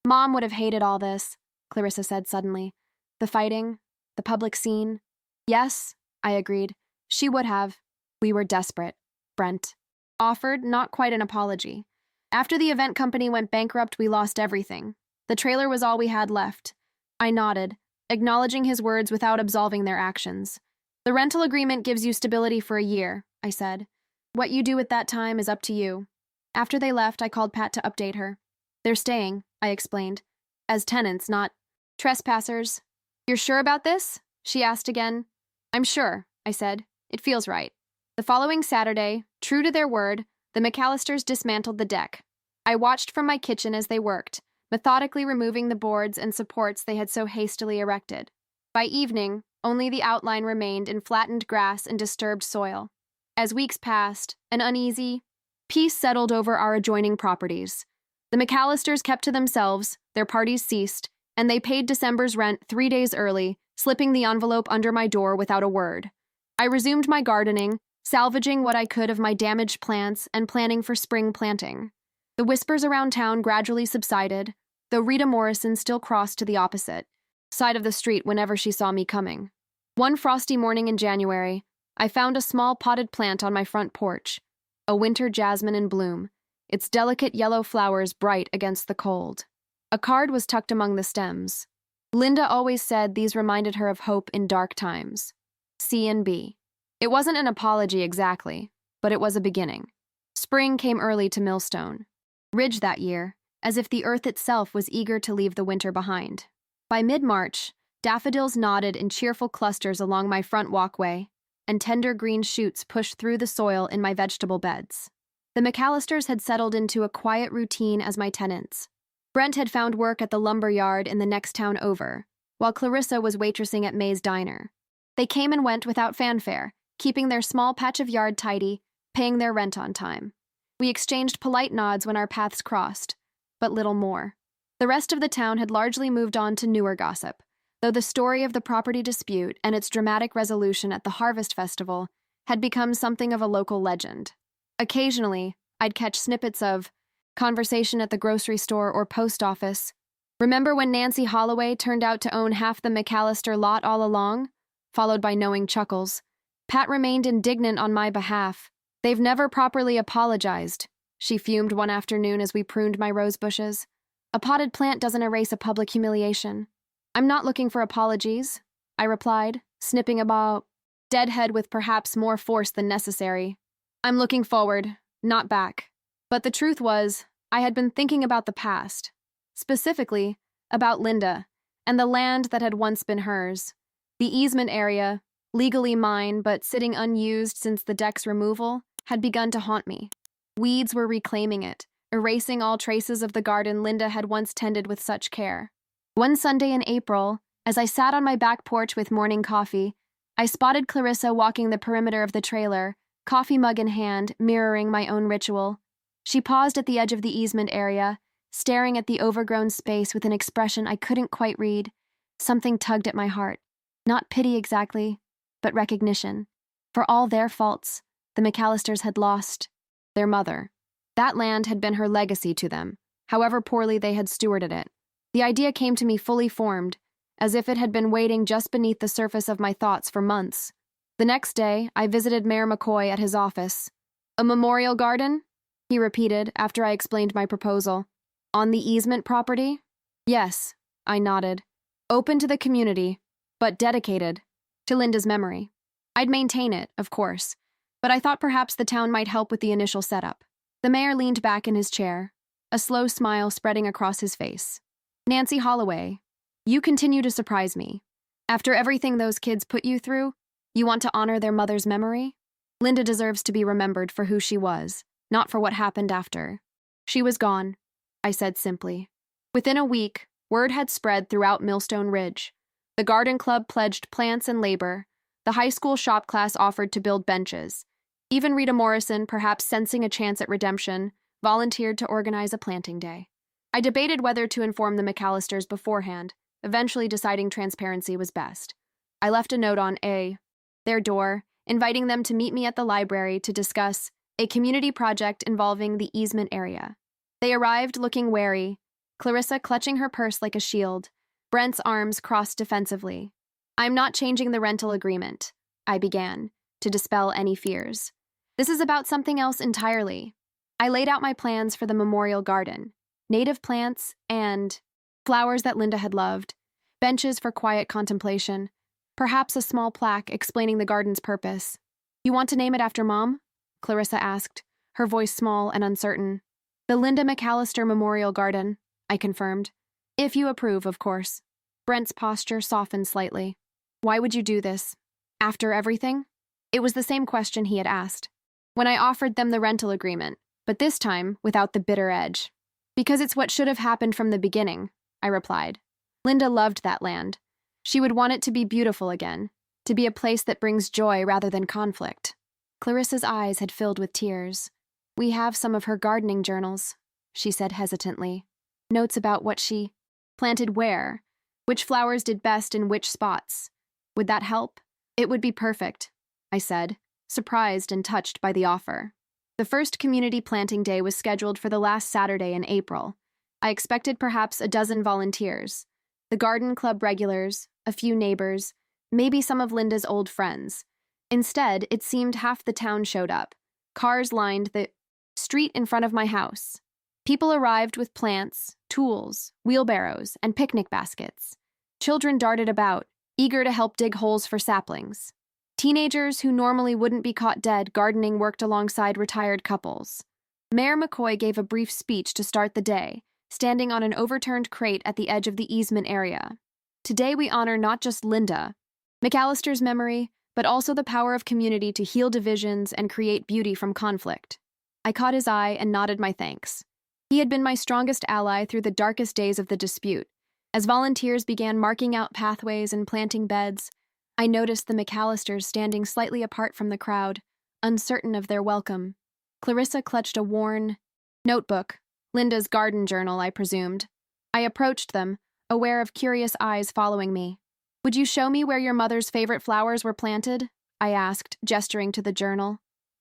Mom would have hated all this, Clarissa said suddenly. The fighting, the public scene. Yes, I agreed. She would have. We were desperate, Brent offered, not quite an apology. After the event company went bankrupt, we lost everything. The trailer was all we had left. I nodded, acknowledging his words without absolving their actions. The rental agreement gives you stability for a year, I said. What you do at that time is up to you. After they left, I called Pat to update her. They're staying, I explained. As tenants, not trespassers. You're sure about this? She asked again. I'm sure, I said. It feels right. The following Saturday, true to their word, the McAllisters dismantled the deck. I watched from my kitchen as they worked, methodically removing the boards and supports they had so hastily erected. By evening, only the outline remained in flattened grass and disturbed soil. As weeks passed, an uneasy peace settled over our adjoining properties. The McAllisters kept to themselves, their parties ceased, and they paid December's rent 3 days early, slipping the envelope under my door without a word. I resumed my gardening, salvaging what I could of my damaged plants and planning for spring planting. The whispers around town gradually subsided, though Rita Morrison still crossed to the opposite side of the street whenever she saw me coming. One frosty morning in January, I found a small potted plant on my front porch, a winter jasmine in bloom, its delicate yellow flowers bright against the cold. A card was tucked among the stems. Linda always said these reminded her of hope in dark times. C&B. It wasn't an apology exactly, but it was a beginning. Spring came early to Millstone Ridge that year, as if the earth itself was eager to leave the winter behind. By mid-March, daffodils nodded in cheerful clusters along my front walkway, and tender green shoots pushed through the soil in my vegetable beds. The McAllisters had settled into a quiet routine as my tenants. Brent had found work at the lumber yard in the next town over, while Clarissa was waitressing at May's Diner. They came and went without fanfare, keeping their small patch of yard tidy, paying their rent on time. We exchanged polite nods when our paths crossed, but little more. The rest of the town had largely moved on to newer gossip, though the story of the property dispute and its dramatic resolution at the Harvest Festival had become something of a local legend. Occasionally, I'd catch snippets of conversation at the grocery store or post office. Remember when Nancy Holloway turned out to own half the McAllister lot all along? Followed by knowing chuckles. Pat remained indignant on my behalf. They've never properly apologized, she fumed one afternoon as we pruned my rose bushes. A potted plant doesn't erase a public humiliation. I'm not looking for apologies, I replied, snipping about deadhead with perhaps more force than necessary. I'm looking forward, not back. But the truth was, I had been thinking about the past. Specifically, about Linda, and the land that had once been hers. The easement area, legally mine but sitting unused since the deck's removal, had begun to haunt me. Weeds were reclaiming it, erasing all traces of the garden Linda had once tended with such care. One Sunday in April, as I sat on my back porch with morning coffee, I spotted Clarissa walking the perimeter of the trailer, coffee mug in hand, mirroring my own ritual. She paused at the edge of the easement area, staring at the overgrown space with an expression I couldn't quite read. Something tugged at my heart. Not pity exactly, but recognition. For all their faults, the McAllisters had lost their mother. That land had been her legacy to them, however poorly they had stewarded it. The idea came to me fully formed, as if it had been waiting just beneath the surface of my thoughts for months. The next day, I visited Mayor McCoy at his office. "A memorial garden?" he repeated after I explained my proposal. "On the easement property?" "Yes," I nodded. "Open to the community, but dedicated to Linda's memory. I'd maintain it, of course, but I thought perhaps the town might help with the initial setup." The mayor leaned back in his chair, a slow smile spreading across his face. "Nancy Holloway, you continue to surprise me. After everything those kids put you through, you want to honor their mother's memory? Linda deserves to be remembered for who she was, not for what happened after. She was gone," I said simply. Within a week, word had spread throughout Millstone Ridge. The garden club pledged plants and labor. The high school shop class offered to build benches. Even Rita Morrison, perhaps sensing a chance at redemption, volunteered to organize a planting day. I debated whether to inform the McAllisters beforehand, eventually deciding transparency was best. I left a note on their door, inviting them to meet me at the library to discuss a community project involving the easement area. They arrived looking wary, Clarissa clutching her purse like a shield, Brent's arms crossed defensively. "I'm not changing the rental agreement," I began, to dispel any fears. "This is about something else entirely." I laid out my plans for the memorial garden: native plants and flowers that Linda had loved, benches for quiet contemplation, perhaps a small plaque explaining the garden's purpose. "You want to name it after Mom?" Clarissa asked, her voice small and uncertain. "The Linda McAllister Memorial Garden," I confirmed. "If you approve, of course." Brent's posture softened slightly. "Why would you do this? After everything?" It was the same question he had asked when I offered them the rental agreement, but this time without the bitter edge. "Because it's what should have happened from the beginning," I replied. "Linda loved that land. She would want it to be beautiful again, to be a place that brings joy rather than conflict." Clarissa's eyes had filled with tears. "We have some of her gardening journals," she said hesitantly. "Notes about what she planted where, which flowers did best in which spots. Would that help?" "It would be perfect," I said, surprised and touched by the offer. The first community planting day was scheduled for the last Saturday in April. I expected perhaps a dozen volunteers, the garden club regulars, a few neighbors, maybe some of Linda's old friends. Instead, it seemed half the town showed up. Cars lined the street in front of my house. People arrived with plants, tools, wheelbarrows, and picnic baskets. Children darted about, eager to help dig holes for saplings. Teenagers who normally wouldn't be caught dead gardening worked alongside retired couples. Mayor McCoy gave a brief speech to start the day, standing on an overturned crate at the edge of the easement area. "Today we honor not just Linda McAllister's memory, but also the power of community to heal divisions and create beauty from conflict." I caught his eye and nodded my thanks. He had been my strongest ally through the darkest days of the dispute. As volunteers began marking out pathways and planting beds, I noticed the McAllisters standing slightly apart from the crowd, uncertain of their welcome. Clarissa clutched a worn notebook, Linda's garden journal, I presumed. I approached them, aware of curious eyes following me. "Would you show me where your mother's favorite flowers were planted?" I asked, gesturing to the journal.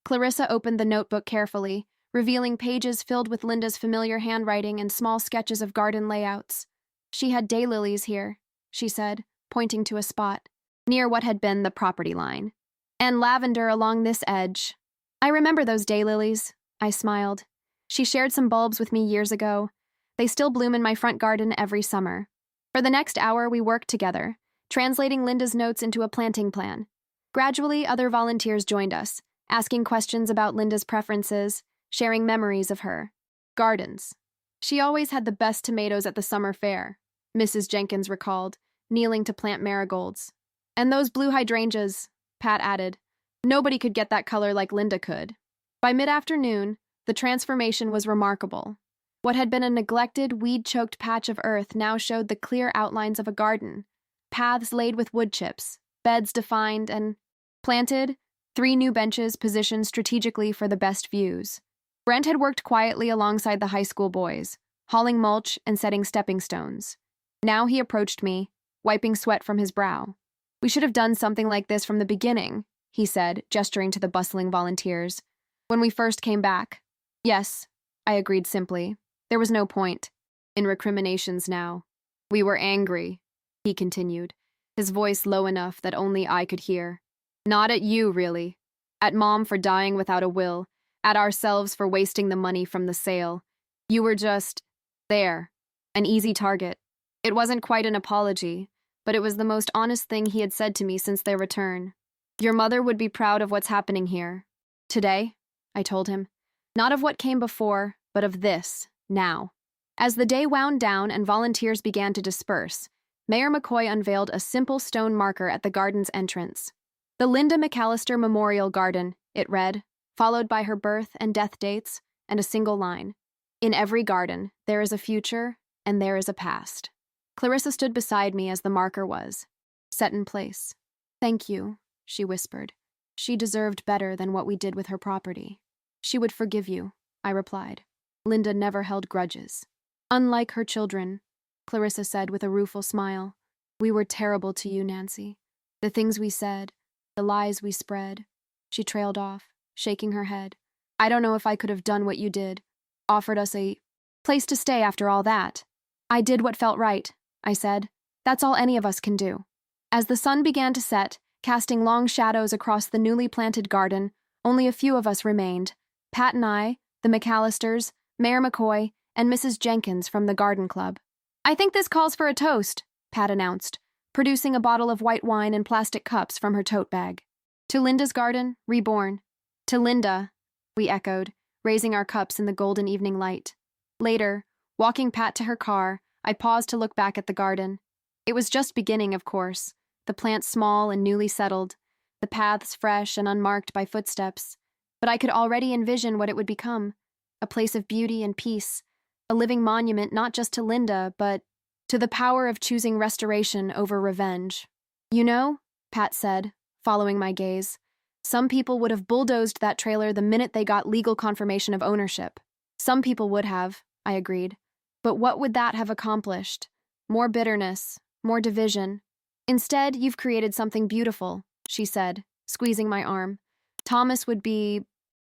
Clarissa opened the notebook carefully, revealing pages filled with Linda's familiar handwriting and small sketches of garden layouts. She had daylilies here, she said, pointing to a spot, near what had been the property line. And lavender along this edge. I remember those daylilies, I smiled. She shared some bulbs with me years ago. They still bloom in my front garden every summer. For the next hour, we worked together, translating Linda's notes into a planting plan. Gradually, other volunteers joined us, asking questions about Linda's preferences, sharing memories of her gardens. She always had the best tomatoes at the summer fair, Mrs. Jenkins recalled, kneeling to plant marigolds. And those blue hydrangeas, Pat added. Nobody could get that color like Linda could. By mid-afternoon, the transformation was remarkable. What had been a neglected, weed-choked patch of earth now showed the clear outlines of a garden, paths laid with wood chips, beds defined and planted, 3 new benches positioned strategically for the best views. Brent had worked quietly alongside the high school boys, hauling mulch and setting stepping stones. Now he approached me, wiping sweat from his brow. We should have done something like this from the beginning, he said, gesturing to the bustling volunteers. When we first came back. Yes, I agreed simply. There was no point in recriminations now. We were angry, he continued, his voice low enough that only I could hear. Not at you, really. At Mom for dying without a will, at ourselves for wasting the money from the sale. You were just there, an easy target. It wasn't quite an apology, but it was the most honest thing he had said to me since their return. Your mother would be proud of what's happening here. Today, I told him. Not of what came before, but of this, now. As the day wound down and volunteers began to disperse, Mayor McCoy unveiled a simple stone marker at the garden's entrance. The Linda McAllister Memorial Garden, it read, followed by her birth and death dates, and a single line. In every garden, there is a future, and there is a past. Clarissa stood beside me as the marker was, set in place. Thank you, she whispered. She deserved better than what we did with her property. She would forgive you, I replied. Linda never held grudges. Unlike her children, Clarissa said with a rueful smile. We were terrible to you, Nancy. The things we said, the lies we spread. She trailed off, shaking her head. I don't know if I could have done what you did. Offered us a place to stay after all that. I did what felt right, I said. That's all any of us can do. As the sun began to set, casting long shadows across the newly planted garden, only a few of us remained. Pat and I, the McAllisters, Mayor McCoy, and Mrs. Jenkins from the garden club. I think this calls for a toast, Pat announced, producing a bottle of white wine and plastic cups from her tote bag. To Linda's garden, reborn. To Linda, we echoed, raising our cups in the golden evening light. Later, walking Pat to her car, I paused to look back at the garden. It was just beginning, of course, the plants small and newly settled, the paths fresh and unmarked by footsteps. But I could already envision what it would become, a place of beauty and peace, a living monument not just to Linda, but to the power of choosing restoration over revenge. You know, Pat said, following my gaze, some people would have bulldozed that trailer the minute they got legal confirmation of ownership. Some people would have, I agreed. But what would that have accomplished? More bitterness, more division. Instead, you've created something beautiful, she said, squeezing my arm. Thomas would be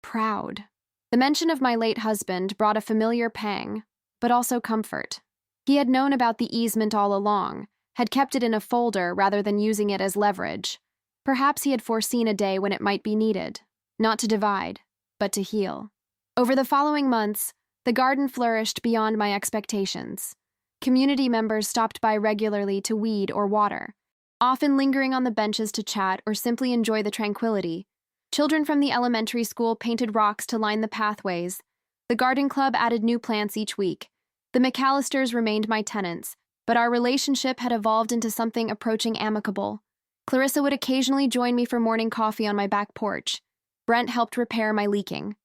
proud. The mention of my late husband brought a familiar pang, but also comfort. He had known about the easement all along, had kept it in a folder rather than using it as leverage. Perhaps he had foreseen a day when it might be needed, not to divide, but to heal. Over the following months, the garden flourished beyond my expectations. Community members stopped by regularly to weed or water, often lingering on the benches to chat or simply enjoy the tranquility. Children from the elementary school painted rocks to line the pathways. The garden club added new plants each week. The McAllisters remained my tenants, but our relationship had evolved into something approaching amicable. Clarissa would occasionally join me for morning coffee on my back porch. Brent helped repair my leaking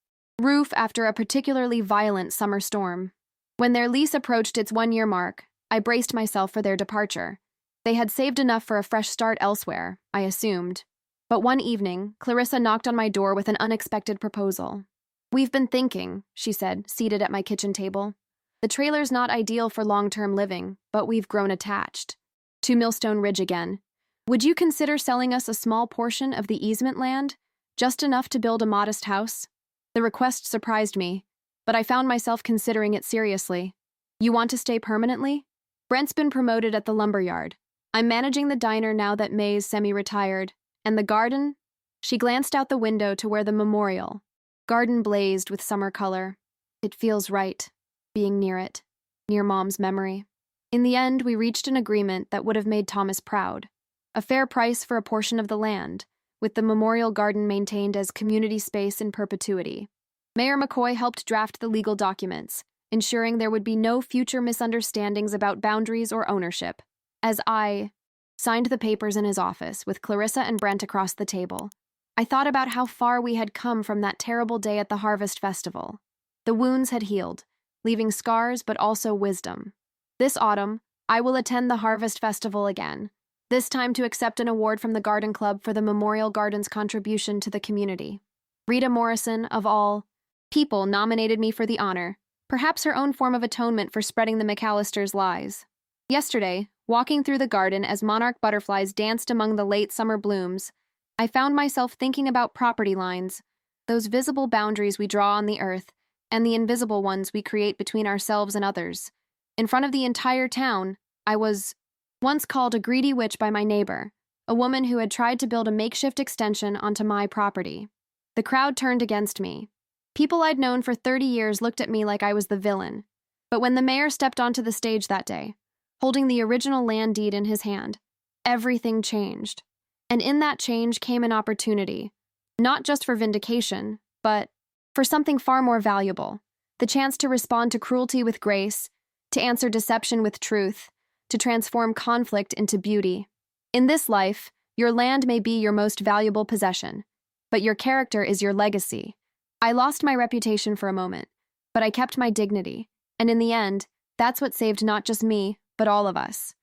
roof after a particularly violent summer storm. When their lease approached its 1-year mark, I braced myself for their departure. They had saved enough for a fresh start elsewhere, I assumed. But one evening, Clarissa knocked on my door with an unexpected proposal. We've been thinking, she said, seated at my kitchen table. The trailer's not ideal for long-term living, but we've grown attached. To Millstone Ridge again. Would you consider selling us a small portion of the easement land? just enough to build a modest house. The request surprised me, but I found myself considering it seriously. You want to stay permanently? Brent's been promoted at the lumberyard. I'm managing the diner now that May's semi-retired. And the garden? She glanced out the window to where the memorial garden blazed with summer color. It feels right, being near it, near Mom's memory. In the end, we reached an agreement that would have made Thomas proud. A fair price for a portion of the land, with the memorial garden maintained as community space in perpetuity. Mayor McCoy helped draft the legal documents, ensuring there would be no future misunderstandings about boundaries or ownership. As I signed the papers in his office, with Clarissa and Brent across the table, I thought about how far we had come from that terrible day at the Harvest Festival. The wounds had healed, leaving scars but also wisdom. This autumn, I will attend the Harvest Festival again, this time to accept an award from the Garden Club for the Memorial Garden's contribution to the community. Rita Morrison, of all people, nominated me for the honor, perhaps her own form of atonement for spreading the McAllisters' lies. Yesterday, walking through the garden as monarch butterflies danced among the late summer blooms, I found myself thinking about property lines, those visible boundaries we draw on the earth, and the invisible ones we create between ourselves and others. In front of the entire town, I was once called a greedy witch by my neighbor, a woman who had tried to build a makeshift extension onto my property. The crowd turned against me. People I'd known for 30 years looked at me like I was the villain. But when the mayor stepped onto the stage that day, holding the original land deed in his hand, everything changed. And in that change came an opportunity, not just for vindication, but for something far more valuable, the chance to respond to cruelty with grace, to answer deception with truth, to transform conflict into beauty. In this life, your land may be your most valuable possession, but your character is your legacy. I lost my reputation for a moment, but I kept my dignity, and in the end, that's what saved not just me, but all of us.